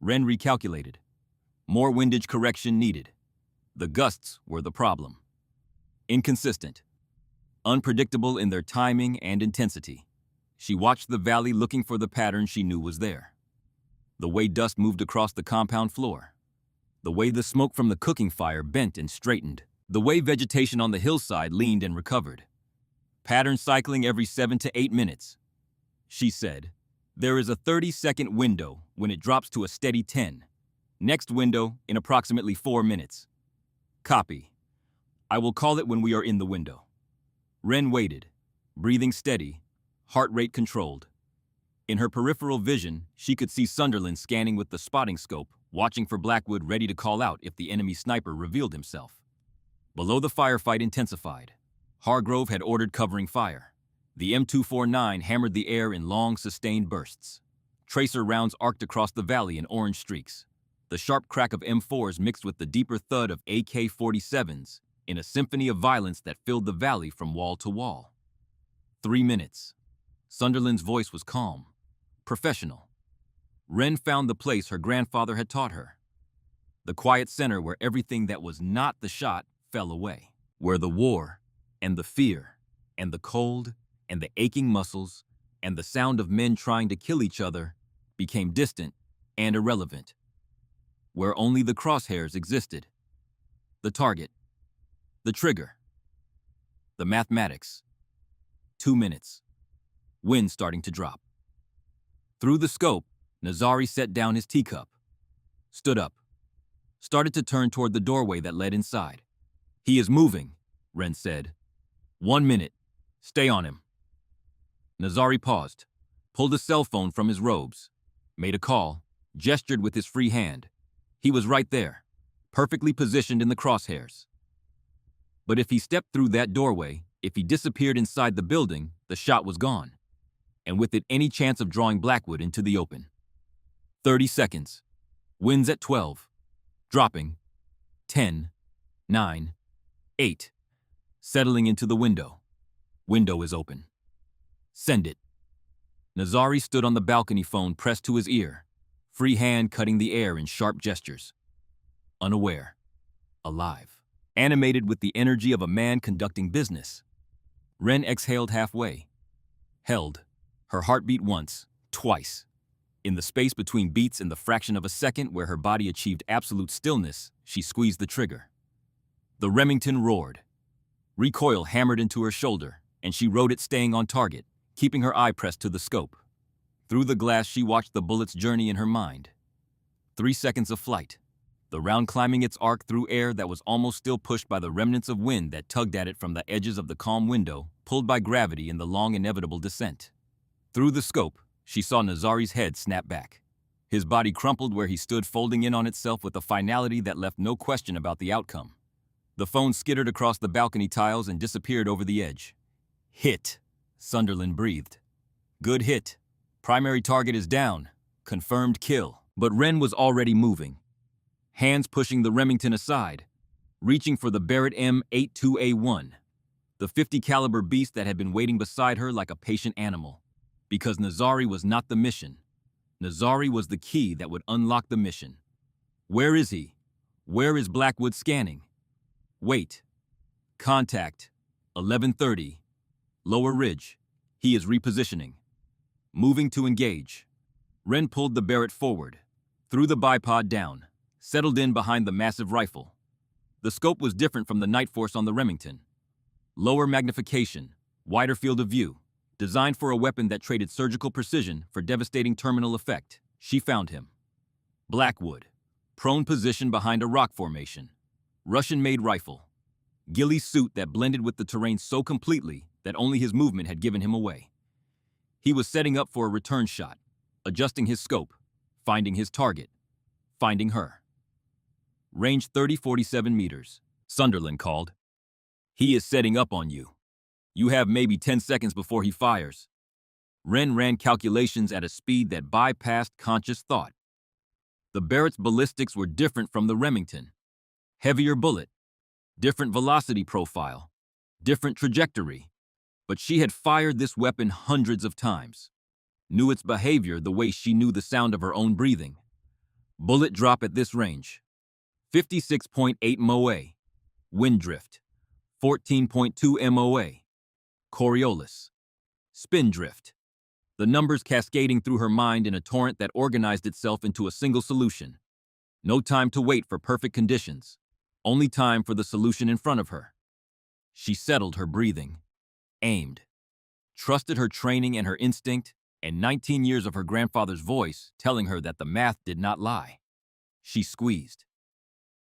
Wren recalculated. More windage correction needed. The gusts were the problem. Inconsistent. Unpredictable in their timing and intensity. She watched the valley looking for the pattern she knew was there. The way dust moved across the compound floor. The way the smoke from the cooking fire bent and straightened. The way vegetation on the hillside leaned and recovered. Pattern cycling every 7 to 8 minutes. She said, there is a 30-second window when it drops to a steady 10. Next window in approximately 4 minutes. Copy. I will call it when we are in the window. Wren waited, breathing steady, heart rate controlled. In her peripheral vision, she could see Sunderland scanning with the spotting scope, watching for Blackwood ready to call out if the enemy sniper revealed himself. Below the firefight intensified. Hargrove had ordered covering fire. The M249 hammered the air in long, sustained bursts. Tracer rounds arced across the valley in orange streaks. The sharp crack of M4s mixed with the deeper thud of AK-47s in a symphony of violence that filled the valley from wall to wall. 3 minutes. Sunderland's voice was calm, professional. Wren found the place her grandfather had taught her. The quiet center where everything that was not the shot fell away. Where the war, and the fear, and the cold, and the aching muscles, and the sound of men trying to kill each other became distant and irrelevant. Where only the crosshairs existed. The target. The trigger. The mathematics. 2 minutes. Wind starting to drop. Through the scope, Nazari set down his teacup. Stood up. Started to turn toward the doorway that led inside. He is moving, Wren said. 1 minute. Stay on him. Nazari paused, pulled a cell phone from his robes, made a call, gestured with his free hand. He was right there, perfectly positioned in the crosshairs. But if he stepped through that doorway, if he disappeared inside the building, the shot was gone, and with it any chance of drawing Blackwood into the open. 30 seconds. Winds at 12. Dropping. 10, 9, 8. Settling into the window. Window is open. Send it. Nazari stood on the balcony phone pressed to his ear, free hand cutting the air in sharp gestures. Unaware. Alive. Animated with the energy of a man conducting business. Wren exhaled halfway. Held. Her heart beat once, twice. In the space between beats in the fraction of a second where her body achieved absolute stillness, she squeezed the trigger. The Remington roared. Recoil hammered into her shoulder, and she rode it staying on target, keeping her eye pressed to the scope. Through the glass, she watched the bullet's journey in her mind. 3 seconds of flight. The round climbing its arc through air that was almost still pushed by the remnants of wind that tugged at it from the edges of the calm window, pulled by gravity in the long inevitable descent. Through the scope, she saw Nazari's head snap back. His body crumpled where he stood, folding in on itself with a finality that left no question about the outcome. The phone skittered across the balcony tiles and disappeared over the edge. Hit, Sunderland breathed. Good hit. Primary target is down. Confirmed kill. But Wren was already moving. Hands pushing the Remington aside, reaching for the Barrett M82A1, the .50 caliber beast that had been waiting beside her like a patient animal. Because Nazari was not the mission. Nazari was the key that would unlock the mission. Where is he? Where is Blackwood scanning? Wait. Contact. 11:30. Lower Ridge. He is repositioning. Moving to engage. Wren pulled the Barrett forward, threw the bipod down, settled in behind the massive rifle. The scope was different from the Night Force on the Remington. Lower magnification, wider field of view, designed for a weapon that traded surgical precision for devastating terminal effect. She found him. Blackwood, prone position behind a rock formation. Russian-made rifle. Ghillie suit that blended with the terrain so completely that only his movement had given him away. He was setting up for a return shot, adjusting his scope, finding his target, finding her. Range 30-47 meters. Sunderland called. He is setting up on you. You have maybe 10 seconds before he fires. Wren ran calculations at a speed that bypassed conscious thought. The Barrett's ballistics were different from the Remington. Heavier bullet, different velocity profile, different trajectory. But she had fired this weapon hundreds of times. Knew its behavior the way she knew the sound of her own breathing. Bullet drop at this range. 56.8 MOA. Wind drift. 14.2 MOA. Coriolis. Spin drift. The numbers cascading through her mind in a torrent that organized itself into a single solution. No time to wait for perfect conditions. Only time for the solution in front of her. She settled her breathing. Aimed. Trusted her training and her instinct, and 19 years of her grandfather's voice telling her that the math did not lie. She squeezed.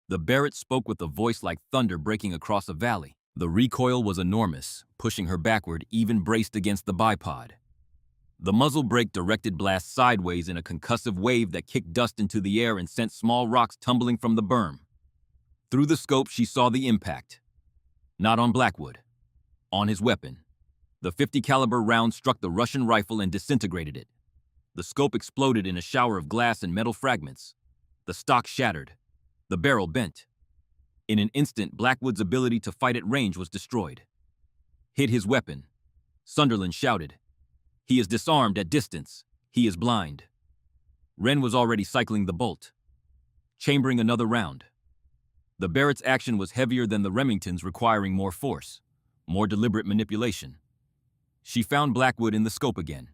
The Barrett spoke with a voice like thunder breaking across a valley. The recoil was enormous, pushing her backward, even braced against the bipod. The muzzle brake directed blast sideways in a concussive wave that kicked dust into the air and sent small rocks tumbling from the berm. Through the scope, she saw the impact. Not on Blackwood. On his weapon. The .50 caliber round struck the Russian rifle and disintegrated it. The scope exploded in a shower of glass and metal fragments. The stock shattered. The barrel bent. In an instant, Blackwood's ability to fight at range was destroyed. Hit his weapon. Sunderland shouted. He is disarmed at distance. He is blind. Wren was already cycling the bolt. Chambering another round. The Barrett's action was heavier than the Remington's, requiring more force, more deliberate manipulation. She found Blackwood in the scope again.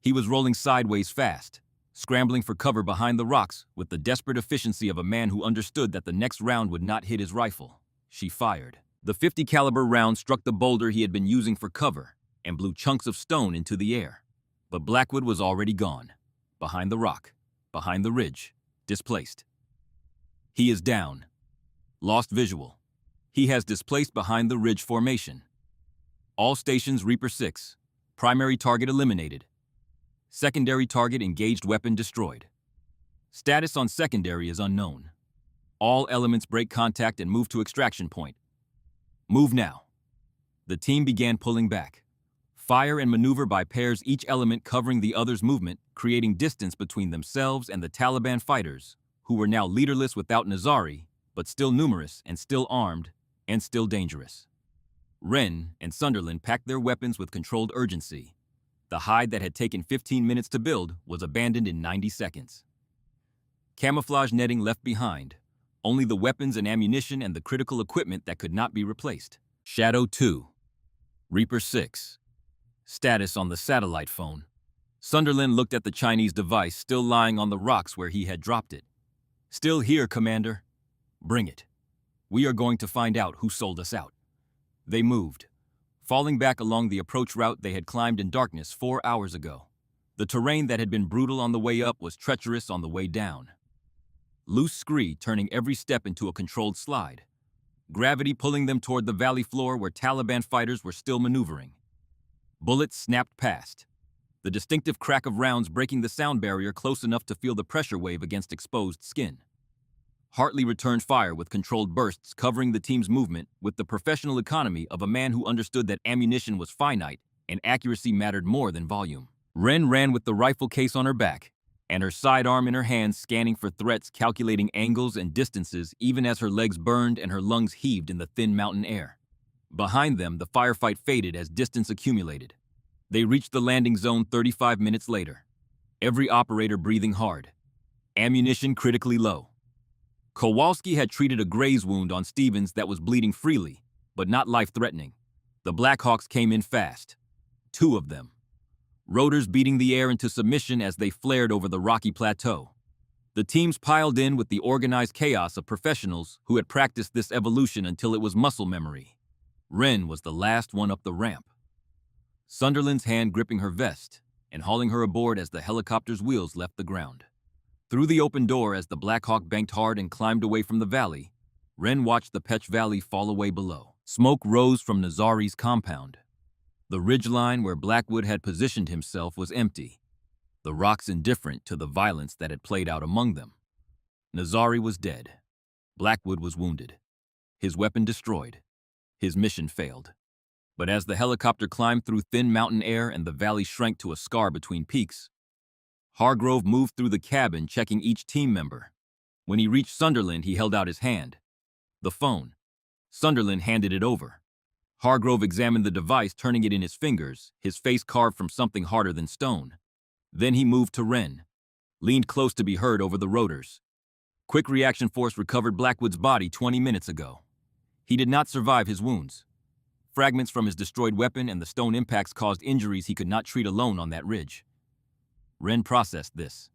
He was rolling sideways fast, scrambling for cover behind the rocks with the desperate efficiency of a man who understood that the next round would not hit his rifle. She fired. The .50 caliber round struck the boulder he had been using for cover and blew chunks of stone into the air. But Blackwood was already gone, behind the rock, behind the ridge, displaced. He is down. Lost visual. He has displaced behind the ridge formation. All stations Reaper 6. Primary target eliminated. Secondary target engaged weapon destroyed. Status on secondary is unknown. All elements break contact and move to extraction point. Move now. The team began pulling back. Fire and maneuver by pairs, each element covering the other's movement, creating distance between themselves and the Taliban fighters, who were now leaderless without Nazari, but still numerous and still armed and still dangerous. Wren and Sunderland packed their weapons with controlled urgency. The hide that had taken 15 minutes to build was abandoned in 90 seconds. Camouflage netting left behind, only the weapons and ammunition and the critical equipment that could not be replaced. Shadow 2. Reaper 6. Status on the satellite phone. Sunderland looked at the Chinese device still lying on the rocks where he had dropped it. Still here, Commander. Bring it. We are going to find out who sold us out. They moved, falling back along the approach route they had climbed in darkness 4 hours ago. The terrain that had been brutal on the way up was treacherous on the way down. Loose scree turning every step into a controlled slide. Gravity pulling them toward the valley floor where Taliban fighters were still maneuvering. Bullets snapped past, the distinctive crack of rounds breaking the sound barrier close enough to feel the pressure wave against exposed skin. Hartley returned fire with controlled bursts covering the team's movement with the professional economy of a man who understood that ammunition was finite and accuracy mattered more than volume. Wren ran with the rifle case on her back and her sidearm in her hands, scanning for threats, calculating angles and distances even as her legs burned and her lungs heaved in the thin mountain air. Behind them, the firefight faded as distance accumulated. They reached the landing zone 35 minutes later. Every operator breathing hard. Ammunition critically low. Kowalski had treated a graze wound on Stevens that was bleeding freely, but not life-threatening. The Blackhawks came in fast. 2 of them. rotors beating the air into submission as they flared over the rocky plateau. The teams piled in with the organized chaos of professionals who had practiced this evolution until it was muscle memory. Wren was the last one up the ramp, Sunderland's hand gripping her vest and hauling her aboard as the helicopter's wheels left the ground. Through the open door as the Black Hawk banked hard and climbed away from the valley, Wren watched the Petch Valley fall away below. Smoke rose from Nazari's compound. The ridgeline where Blackwood had positioned himself was empty, the rocks indifferent to the violence that had played out among them. Nazari was dead. Blackwood was wounded. His weapon destroyed. His mission failed. But as the helicopter climbed through thin mountain air and the valley shrank to a scar between peaks, Hargrove moved through the cabin checking each team member. When he reached Sunderland, he held out his hand. The phone. Sunderland handed it over. Hargrove examined the device, turning it in his fingers, his face carved from something harder than stone. Then he moved to Wren, leaned close to be heard over the rotors. Quick Reaction Force recovered Blackwood's body 20 minutes ago. He did not survive his wounds. Fragments from his destroyed weapon and the stone impacts caused injuries he could not treat alone on that ridge. Wren processed this.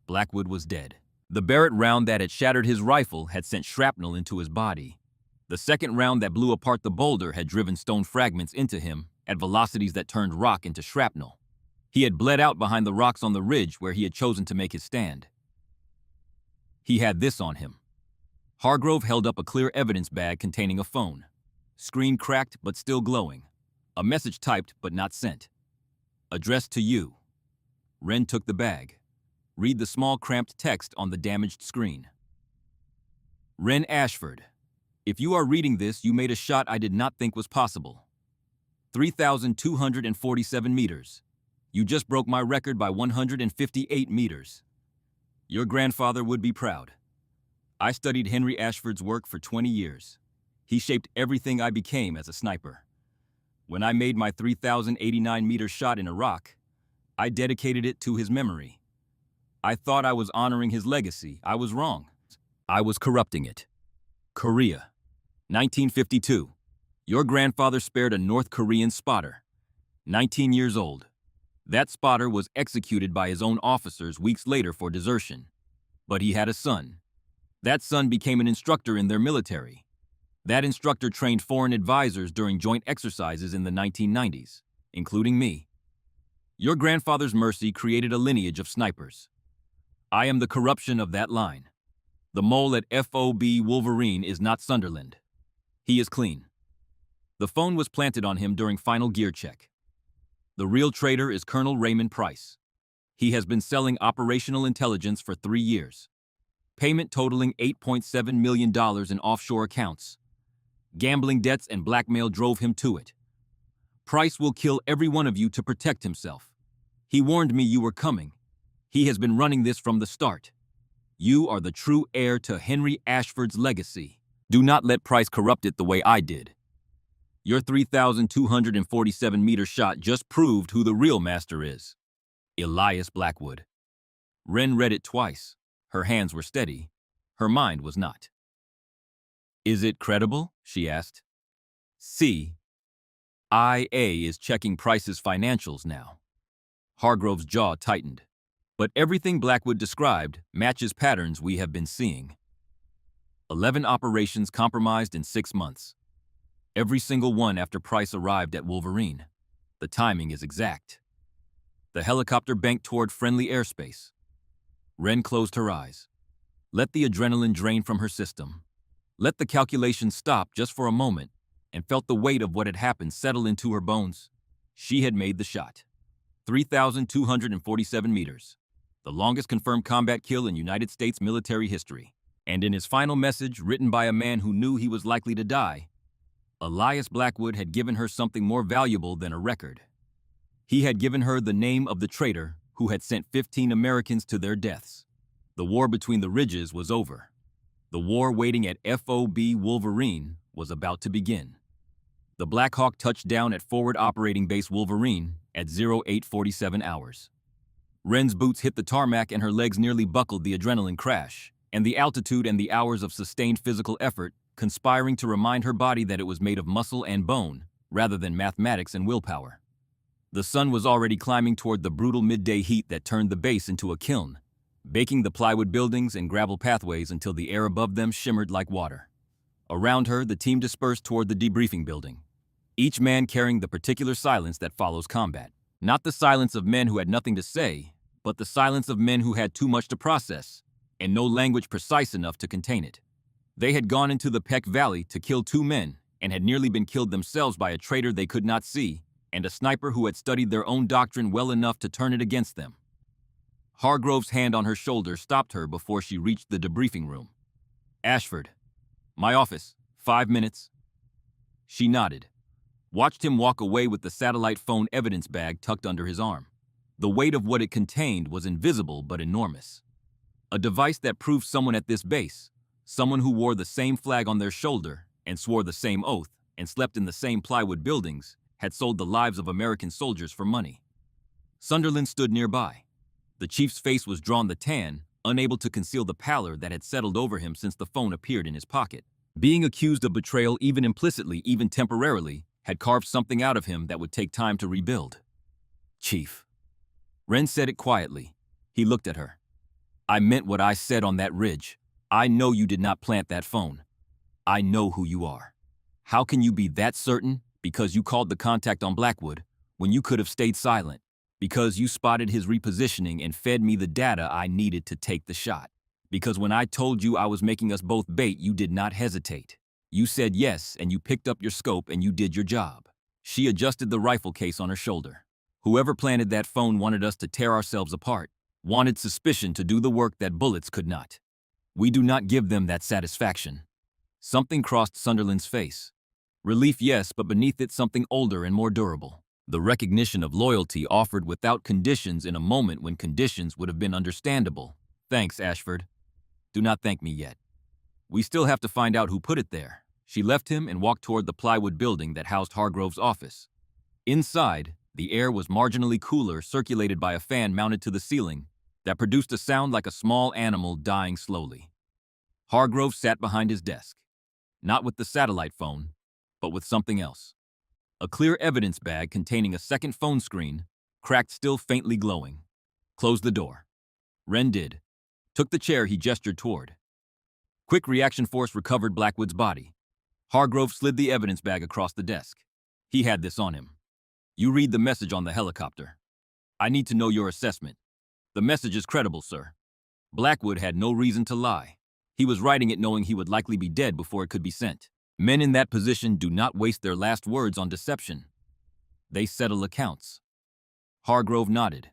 Blackwood was dead. The Barrett round that had shattered his rifle had sent shrapnel into his body. The second round that blew apart the boulder had driven stone fragments into him at velocities that turned rock into shrapnel. He had bled out behind the rocks on the ridge where he had chosen to make his stand. He had this on him. Hargrove held up a clear evidence bag containing a phone. Screen cracked but still glowing. A message typed but not sent. Addressed to you. Wren took the bag. Read the small cramped text on the damaged screen. Wren Ashford. If you are reading this, you made a shot I did not think was possible. 3,247 meters. You just broke my record by 158 meters. Your grandfather would be proud. I studied Henry Ashford's work for 20 years. He shaped everything I became as a sniper. When I made my 3,089-meter shot in Iraq, I dedicated it to his memory. I thought I was honoring his legacy. I was wrong. I was corrupting it. Korea, 1952. Your grandfather spared a North Korean spotter, 19 years old. That spotter was executed by his own officers weeks later for desertion. But he had a son. That son became an instructor in their military. That instructor trained foreign advisors during joint exercises in the 1990s, including me. Your grandfather's mercy created a lineage of snipers. I am the corruption of that line. The mole at FOB Wolverine is not Sunderland. He is clean. The phone was planted on him during final gear check. The real traitor is Colonel Raymond Price. He has been selling operational intelligence for 3 years. Payment totaling $8.7 million in offshore accounts. Gambling debts and blackmail drove him to it. Price will kill every one of you to protect himself. He warned me you were coming. He has been running this from the start. You are the true heir to Henry Ashford's legacy. Do not let Price corrupt it the way I did. Your 3,247-meter shot just proved who the real master is. Elias Blackwood. Wren read it twice. Her hands were steady. Her mind was not. Is it credible? She asked. CIA is checking Price's financials now. Hargrove's jaw tightened. But everything Blackwood described matches patterns we have been seeing. 11 operations compromised in 6 months. Every single one after Price arrived at Wolverine. The timing is exact. The helicopter banked toward friendly airspace. Wren closed her eyes. Let the adrenaline drain from her system. Let the calculations stop just for a moment and felt the weight of what had happened settle into her bones. She had made the shot. 3,247 meters. The longest confirmed combat kill in United States military history. And in his final message, written by a man who knew he was likely to die, Elias Blackwood had given her something more valuable than a record. He had given her the name of the traitor who had sent 15 Americans to their deaths. The war between the ridges was over. The war waiting at FOB Wolverine was about to begin. The Black Hawk touched down at Forward Operating Base Wolverine at 0847 hours. Wren's boots hit the tarmac and her legs nearly buckled the adrenaline crash, and the altitude and the hours of sustained physical effort conspiring to remind her body that it was made of muscle and bone, rather than mathematics and willpower. The sun was already climbing toward the brutal midday heat that turned the base into a kiln, baking the plywood buildings and gravel pathways until the air above them shimmered like water. Around her, the team dispersed toward the debriefing building, each man carrying the particular silence that follows combat. Not the silence of men who had nothing to say, but the silence of men who had too much to process, and no language precise enough to contain it. They had gone into the Peck Valley to kill 2 men, and had nearly been killed themselves by a traitor they could not see, and a sniper who had studied their own doctrine well enough to turn it against them. Hargrove's hand on her shoulder stopped her before she reached the debriefing room. "Ashford, my office, 5 minutes." She nodded, watched him walk away with the satellite phone evidence bag tucked under his arm. The weight of what it contained was invisible but enormous. A device that proved someone at this base, someone who wore the same flag on their shoulder and swore the same oath and slept in the same plywood buildings, had sold the lives of American soldiers for money. Sunderland stood nearby. The chief's face was drawn the tan, unable to conceal the pallor that had settled over him since the phone appeared in his pocket. Being accused of betrayal even implicitly, even temporarily, had carved something out of him that would take time to rebuild. "Chief." Wren said it quietly. He looked at her. "I meant what I said on that ridge. I know you did not plant that phone. I know who you are. How can you be that certain because you called the contact on Blackwood when you could have stayed silent? Because you spotted his repositioning and fed me the data I needed to take the shot. Because when I told you I was making us both bait, you did not hesitate. You said yes, and you picked up your scope and you did your job." She adjusted the rifle case on her shoulder. "Whoever planted that phone wanted us to tear ourselves apart, wanted suspicion to do the work that bullets could not. We do not give them that satisfaction." Something crossed Sunderland's face. Relief, yes, but beneath it something older and more durable. The recognition of loyalty offered without conditions in a moment when conditions would have been understandable. "Thanks, Ashford. Do not thank me yet. We still have to find out who put it there." She left him and walked toward the plywood building that housed Hargrove's office. Inside, the air was marginally cooler, circulated by a fan mounted to the ceiling that produced a sound like a small animal dying slowly. Hargrove sat behind his desk, not with the satellite phone, but with something else. A clear evidence bag containing a second phone screen, cracked, still faintly glowing. Closed the door. Wren did. Took the chair he gestured toward. Quick reaction force recovered Blackwood's body. Hargrove slid the evidence bag across the desk. He had this on him. "You read the message on the helicopter. I need to know your assessment. The message is credible, sir." Blackwood had no reason to lie. He was writing it knowing he would likely be dead before it could be sent. Men in that position do not waste their last words on deception. They settle accounts. Hargrove nodded.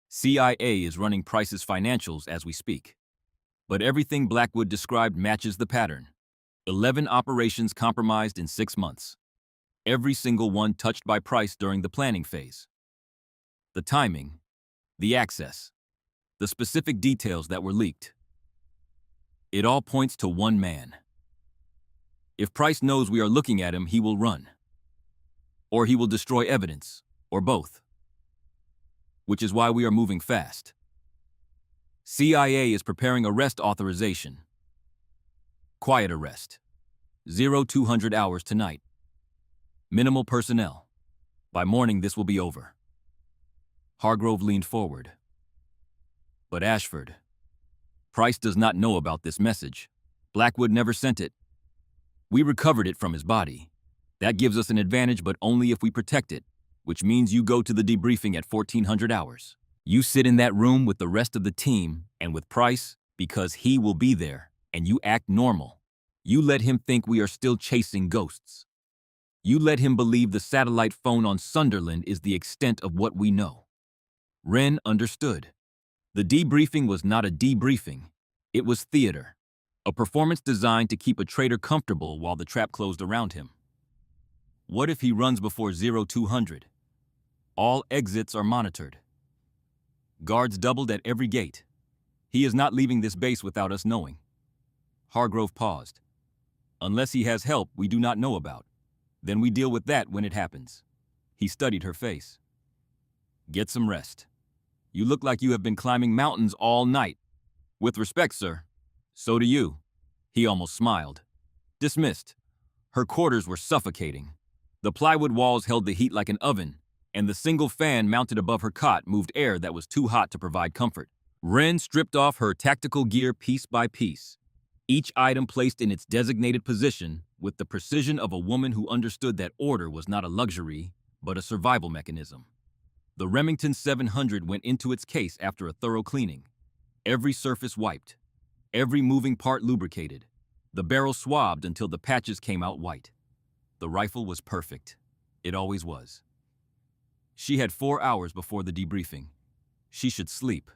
"CIA is running Price's financials as we speak. But everything Blackwood described matches the pattern. 11 operations compromised in 6 months. Every single one touched by Price during the planning phase. The timing, the access, the specific details that were leaked. It all points to one man. If Price knows we are looking at him, he will run. Or he will destroy evidence, or both. Which is why we are moving fast. CIA is preparing arrest authorization. Quiet arrest. 0200 hours tonight. Minimal personnel. By morning, this will be over." Hargrove leaned forward. "But Ashford, Price does not know about this message. Blackwood never sent it. We recovered it from his body. That gives us an advantage, but only if we protect it, which means you go to the debriefing at 1400 hours. You sit in that room with the rest of the team and with Price because he will be there, and you act normal. You let him think we are still chasing ghosts. You let him believe the satellite phone on Sunderland is the extent of what we know." Wren understood. The debriefing was not a debriefing. It was theater. A performance designed to keep a traitor comfortable while the trap closed around him. What if he runs before 0200? All exits are monitored. Guards doubled at every gate. He is not leaving this base without us knowing. Hargrove paused. "Unless he has help we do not know about. Then we deal with that when it happens." He studied her face. "Get some rest. You look like you have been climbing mountains all night." "With respect, sir. So do you." He almost smiled. Dismissed. Her quarters were suffocating. The plywood walls held the heat like an oven, and the single fan mounted above her cot moved air that was too hot to provide comfort. Wren stripped off her tactical gear piece by piece, each item placed in its designated position with the precision of a woman who understood that order was not a luxury, but a survival mechanism. The Remington 700 went into its case after a thorough cleaning. Every surface wiped, every moving part lubricated, the barrel swabbed until the patches came out white. The rifle was perfect. It always was. She had 4 hours before the debriefing. She should sleep.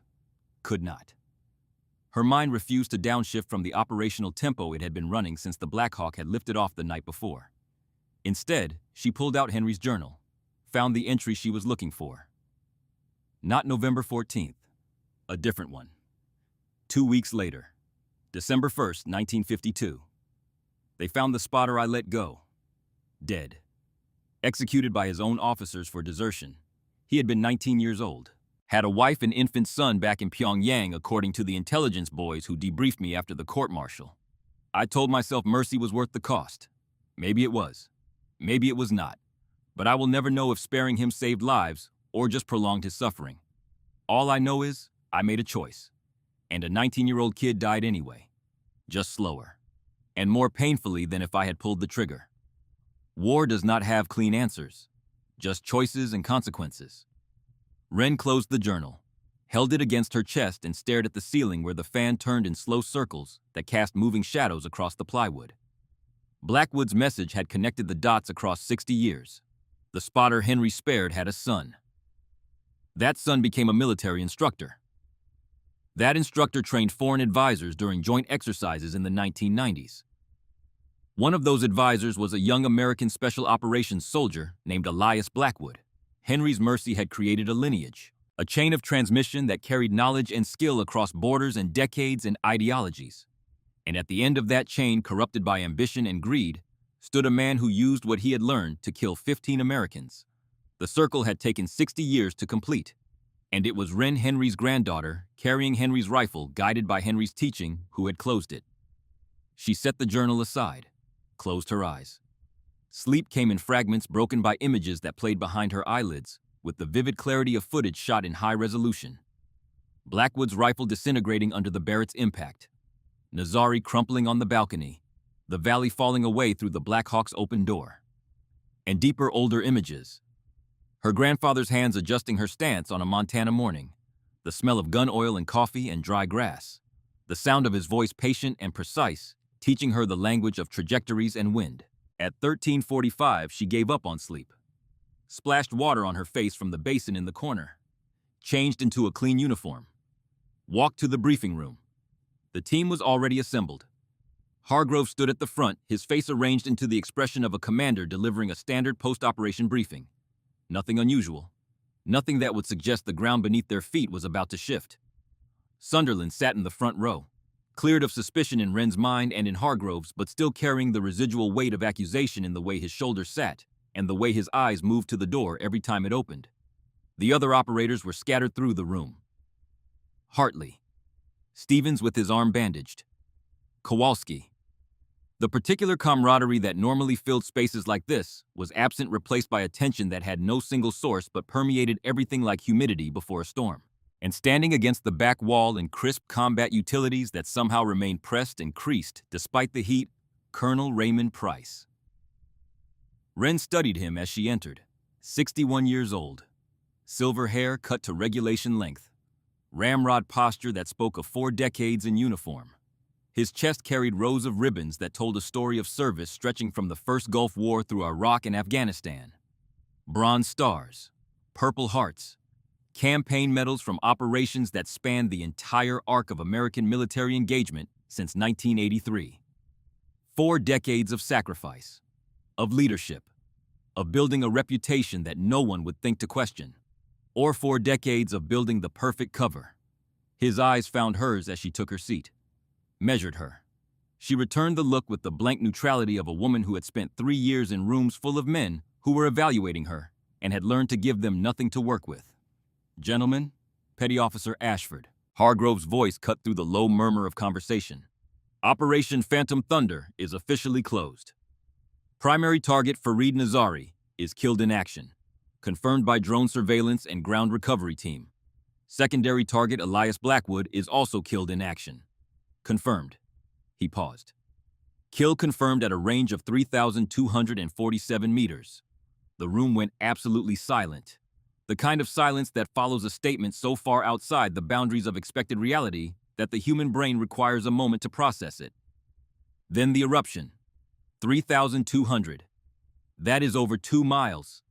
Could not. Her mind refused to downshift from the operational tempo it had been running since the Black Hawk had lifted off the night before. Instead, she pulled out Henry's journal, found the entry she was looking for. Not November 14th, a different one. 2 weeks later, December 1st, 1952. They found the spotter I let go, dead. Executed by his own officers for desertion. He had been 19 years old, had a wife and infant son back in Pyongyang according to the intelligence boys who debriefed me after the court-martial. I told myself mercy was worth the cost. Maybe it was. Maybe it was not. But I will never know if sparing him saved lives or just prolonged his suffering. All I know is I made a choice. And a 19-year-old kid died anyway. Just slower. And more painfully than if I had pulled the trigger. War does not have clean answers, just choices and consequences. Wren closed the journal, held it against her chest and stared at the ceiling where the fan turned in slow circles that cast moving shadows across the plywood. Blackwood's message had connected the dots across 60 years. The spotter Henry spared had a son. That son became a military instructor. That instructor trained foreign advisors during joint exercises in the 1990s. One of those advisors was a young American Special Operations soldier named Elias Blackwood. Henry's mercy had created a lineage, a chain of transmission that carried knowledge and skill across borders and decades and ideologies. And at the end of that chain, corrupted by ambition and greed, stood a man who used what he had learned to kill 15 Americans. The circle had taken 60 years to complete, and it was Wren, Henry's granddaughter, carrying Henry's rifle, guided by Henry's teaching, who had closed it. She set the journal aside, closed her eyes. Sleep came in fragments broken by images that played behind her eyelids, with the vivid clarity of footage shot in high resolution. Blackwood's rifle disintegrating under the Barrett's impact. Nazari crumpling on the balcony, the valley falling away through the Black Hawk's open door. And deeper, older images. Her grandfather's hands adjusting her stance on a Montana morning, the smell of gun oil and coffee and dry grass, the sound of his voice patient and precise, teaching her the language of trajectories and wind. At 13:45, she gave up on sleep. Splashed water on her face from the basin in the corner. Changed into a clean uniform. Walked to the briefing room. The team was already assembled. Hargrove stood at the front, his face arranged into the expression of a commander delivering a standard post-operation briefing. Nothing unusual. Nothing that would suggest the ground beneath their feet was about to shift. Sunderland sat in the front row, cleared of suspicion in Wren's mind and in Hargrove's, but still carrying the residual weight of accusation in the way his shoulders sat and the way his eyes moved to the door every time it opened. The other operators were scattered through the room. Hartley. Stevens with his arm bandaged. Kowalski. The particular camaraderie that normally filled spaces like this was absent, replaced by a tension that had no single source but permeated everything like humidity before a storm. And standing against the back wall in crisp combat utilities that somehow remained pressed and creased despite the heat, Colonel Raymond Price. Wren studied him as she entered, 61 years old. Silver hair cut to regulation length. Ramrod posture that spoke of 4 decades in uniform. His chest carried rows of ribbons that told a story of service stretching from the First Gulf War through Iraq and Afghanistan. Bronze stars, Purple Hearts, campaign medals from operations that spanned the entire arc of American military engagement since 1983. 4 decades of sacrifice, of leadership, of building a reputation that no one would think to question, or 4 decades of building the perfect cover. His eyes found hers as she took her seat, measured her. She returned the look with the blank neutrality of a woman who had spent 3 years in rooms full of men who were evaluating her and had learned to give them nothing to work with. Gentlemen, Petty Officer Ashford. Hargrove's voice cut through the low murmur of conversation. Operation Phantom Thunder is officially closed. Primary target Fareed Nazari is killed in action. Confirmed by drone surveillance and ground recovery team. Secondary target Elias Blackwood is also killed in action. Confirmed. He paused. Kill confirmed at a range of 3,247 meters. The room went absolutely silent. The kind of silence that follows a statement so far outside the boundaries of expected reality that the human brain requires a moment to process it. Then the eruption. 3,200. That is over 2 miles.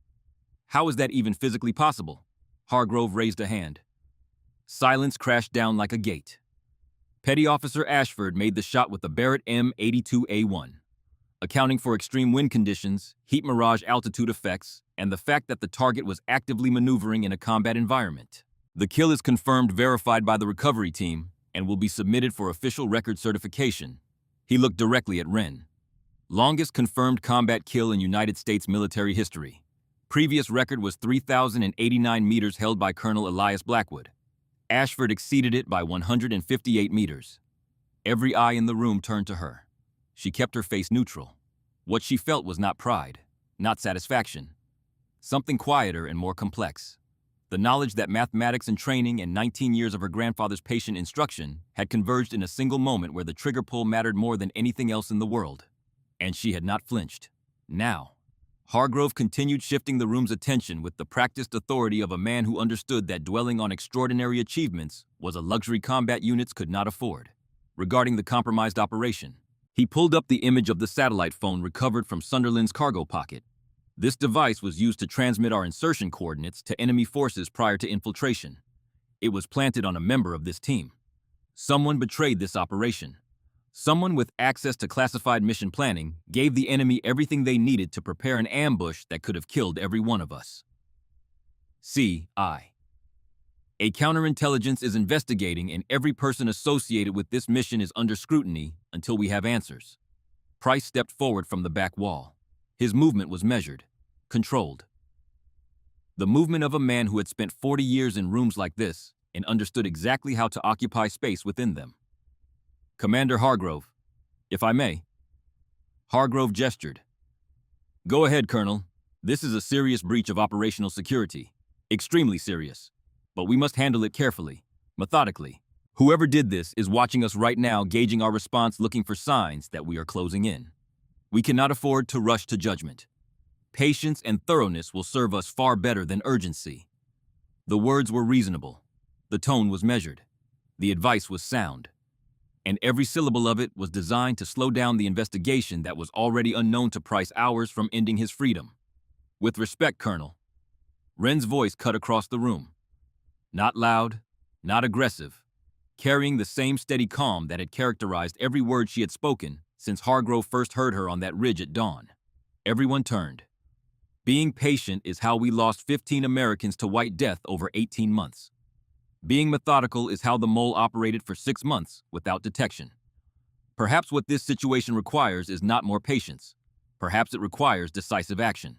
How is that even physically possible? Hargrove raised a hand. Silence crashed down like a gate. Petty Officer Ashford made the shot with the Barrett M82A1. Accounting for extreme wind conditions, heat mirage altitude effects, and the fact that the target was actively maneuvering in a combat environment. The kill is confirmed, verified by the recovery team, and will be submitted for official record certification. He looked directly at Wren. Longest confirmed combat kill in United States military history. Previous record was 3,089 meters held by Colonel Elias Blackwood. Ashford exceeded it by 158 meters. Every eye in the room turned to her. She kept her face neutral. What she felt was not pride, not satisfaction. Something quieter and more complex. The knowledge that mathematics and training and 19 years of her grandfather's patient instruction had converged in a single moment where the trigger pull mattered more than anything else in the world. And she had not flinched. Now, Hargrove continued shifting the room's attention with the practiced authority of a man who understood that dwelling on extraordinary achievements was a luxury combat units could not afford. Regarding the compromised operation, he pulled up the image of the satellite phone recovered from Sunderland's cargo pocket. This device was used to transmit our insertion coordinates to enemy forces prior to infiltration. It was planted on a member of this team. Someone betrayed this operation. Someone with access to classified mission planning gave the enemy everything they needed to prepare an ambush that could have killed every one of us. C.I. A counterintelligence is investigating, and every person associated with this mission is under scrutiny until we have answers. Price stepped forward from the back wall. His movement was measured, controlled. The movement of a man who had spent 40 years in rooms like this and understood exactly how to occupy space within them. Commander Hargrove, if I may. Hargrove gestured. Go ahead, Colonel. This is a serious breach of operational security. Extremely serious. But we must handle it carefully, methodically. Whoever did this is watching us right now, gauging our response, looking for signs that we are closing in. We cannot afford to rush to judgment. Patience and thoroughness will serve us far better than urgency. The words were reasonable. The tone was measured. The advice was sound. And every syllable of it was designed to slow down the investigation that was already unknown to Price hours from ending his freedom. With respect, Colonel. Wren's voice cut across the room. Not loud, not aggressive, carrying the same steady calm that had characterized every word she had spoken since Hargrove first heard her on that ridge at dawn. Everyone turned. Being patient is how we lost 15 Americans to white death over 18 months. Being methodical is how the mole operated for 6 months without detection. Perhaps what this situation requires is not more patience. Perhaps it requires decisive action.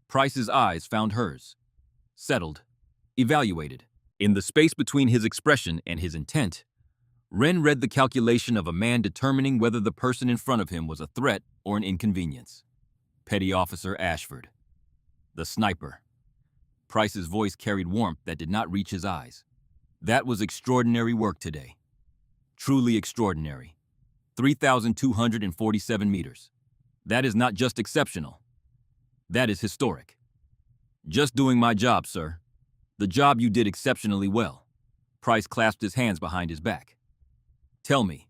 Price's eyes found hers. Settled. Evaluated. In the space between his expression and his intent, Wren read the calculation of a man determining whether the person in front of him was a threat or an inconvenience. Petty Officer Ashford. The sniper. Price's voice carried warmth that did not reach his eyes. That was extraordinary work today. Truly extraordinary. 3,247 meters. That is not just exceptional. That is historic. Just doing my job, sir. The job you did exceptionally well. Price clasped his hands behind his back. Tell me,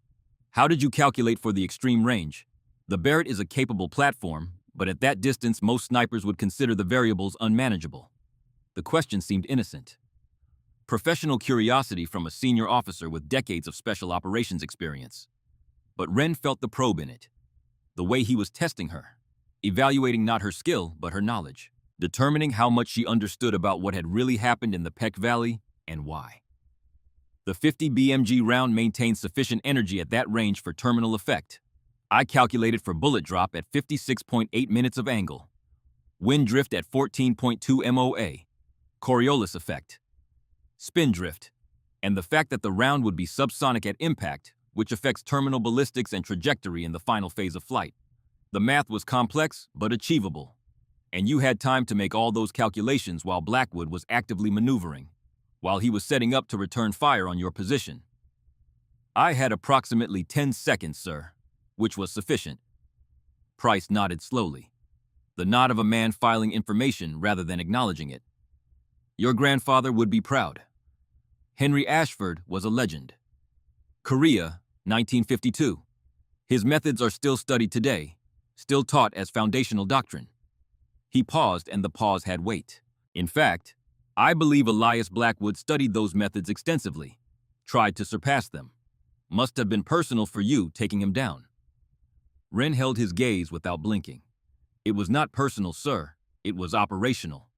how did you calculate for the extreme range? The Barrett is a capable platform, but at that distance most snipers would consider the variables unmanageable. The question seemed innocent. Professional curiosity from a senior officer with decades of special operations experience. But Wren felt the probe in it. The way he was testing her. Evaluating not her skill, but her knowledge. Determining how much she understood about what had really happened in the Peck Valley and why. The 50 BMG round maintained sufficient energy at that range for terminal effect. I calculated for bullet drop at 56.8 minutes of angle. Wind drift at 14.2 MOA. Coriolis effect. Spin drift. And the fact that the round would be subsonic at impact, which affects terminal ballistics and trajectory in the final phase of flight. The math was complex, but achievable. And you had time to make all those calculations while Blackwood was actively maneuvering, while he was setting up to return fire on your position. I had approximately 10 seconds, sir, which was sufficient. Price nodded slowly, the nod of a man filing information rather than acknowledging it. Your grandfather would be proud. Henry Ashford was a legend. Korea, 1952. His methods are still studied today, still taught as foundational doctrine. He paused, and the pause had weight. In fact, I believe Elias Blackwood studied those methods extensively, tried to surpass them. Must have been personal for you taking him down. Wren held his gaze without blinking. It was not personal, sir. It was operational.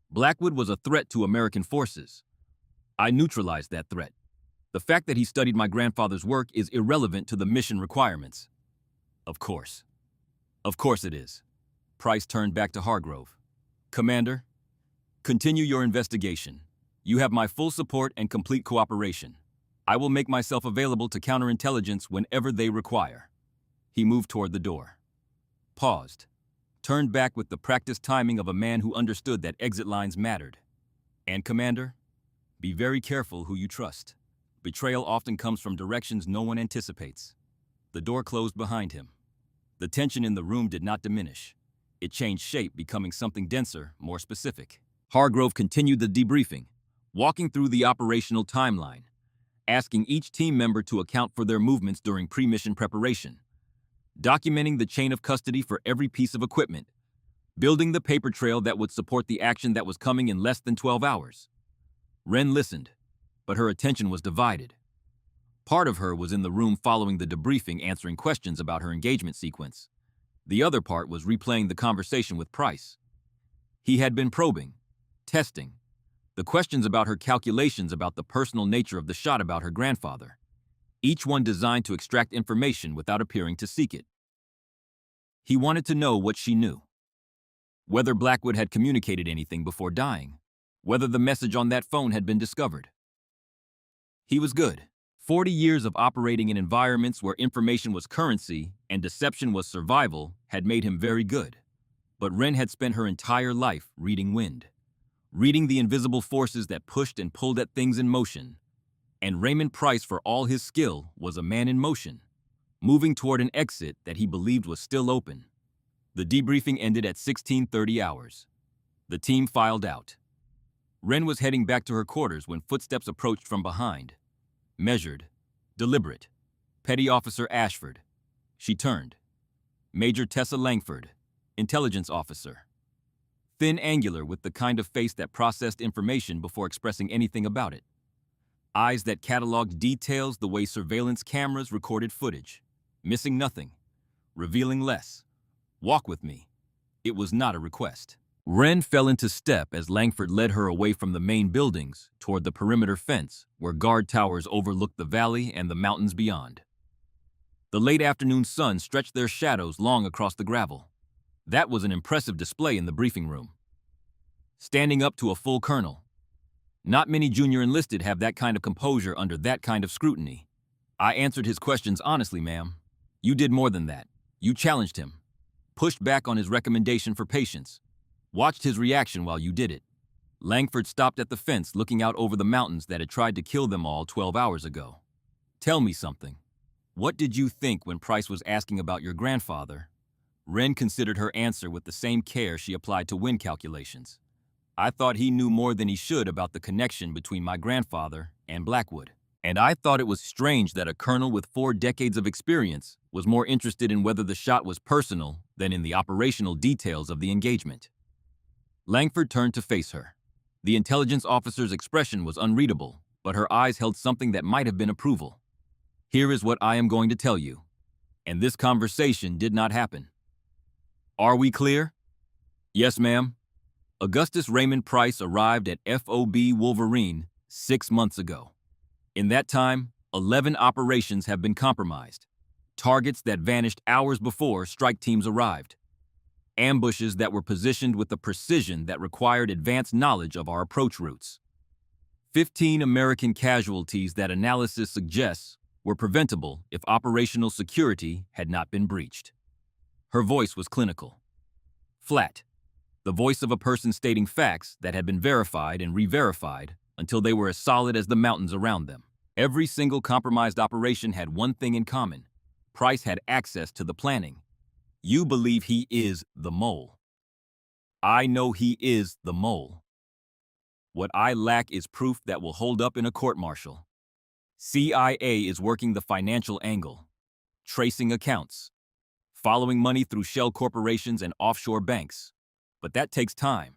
Blackwood was a threat to American forces. I neutralized that threat. The fact that he studied my grandfather's work is irrelevant to the mission requirements. Of course. Of course it is. Price turned back to Hargrove. Commander, continue your investigation. You have my full support and complete cooperation. I will make myself available to counterintelligence whenever they require. He moved toward the door. Paused. Turned back with the practiced timing of a man who understood that exit lines mattered. And Commander, be very careful who you trust. Betrayal often comes from directions no one anticipates. The door closed behind him. The tension in the room did not diminish. It changed shape, becoming something denser, more specific. Hargrove continued the debriefing, walking through the operational timeline, asking each team member to account for their movements during pre-mission preparation, documenting the chain of custody for every piece of equipment, building the paper trail that would support the action that was coming in less than 12 hours. Wren listened, but her attention was divided. Part of her was in the room following the debriefing, answering questions about her engagement sequence. The other part was replaying the conversation with Price. He had been probing, testing, the questions about her calculations about the personal nature of the shot about her grandfather, each one designed to extract information without appearing to seek it. He wanted to know what she knew. Whether Blackwood had communicated anything before dying, whether the message on that phone had been discovered. He was good. 40 years of operating in environments where information was currency and deception was survival had made him very good. But Wren had spent her entire life reading wind, reading the invisible forces that pushed and pulled at things in motion. And Raymond Price, for all his skill, was a man in motion, moving toward an exit that he believed was still open. The debriefing ended at 16:30 hours. The team filed out. Wren was heading back to her quarters when footsteps approached from behind. Measured, deliberate. Petty Officer Ashford. She turned. Major Tessa Langford, intelligence officer. Thin, angular, with the kind of face that processed information before expressing anything about it. Eyes that cataloged details the way surveillance cameras recorded footage, missing nothing, revealing less. Walk with me. It was not a request. Wren fell into step as Langford led her away from the main buildings toward the perimeter fence where guard towers overlooked the valley and the mountains beyond. The late afternoon sun stretched their shadows long across the gravel. That was an impressive display in the briefing room. Standing up to a full colonel. Not many junior enlisted have that kind of composure under that kind of scrutiny. I answered his questions honestly, ma'am. You did more than that. You challenged him, pushed back on his recommendation for patience, watched his reaction while you did it. Langford stopped at the fence looking out over the mountains that had tried to kill them all 12 hours ago. Tell me something. What did you think when Price was asking about your grandfather? Wren considered her answer with the same care she applied to wind calculations. I thought he knew more than he should about the connection between my grandfather and Blackwood. And I thought it was strange that a colonel with 4 decades of experience was more interested in whether the shot was personal than in the operational details of the engagement. Langford turned to face her. The intelligence officer's expression was unreadable, but her eyes held something that might have been approval. Here is what I am going to tell you. And this conversation did not happen. Are we clear? Yes, ma'am. Augustus Raymond Price arrived at FOB Wolverine 6 months ago. In that time, 11 operations have been compromised. Targets that vanished hours before strike teams arrived. Ambushes that were positioned with a precision that required advanced knowledge of our approach routes. 15 American casualties that analysis suggests were preventable if operational security had not been breached. Her voice was clinical. Flat, The voice of a person stating facts that had been verified and re-verified until they were as solid as the mountains around them. Every single compromised operation had one thing in common. Price had access to the planning. You believe he is the mole. I know he is the mole. What I lack is proof that will hold up in a court-martial. CIA is working the financial angle, tracing accounts, following money through shell corporations and offshore banks. But that takes time.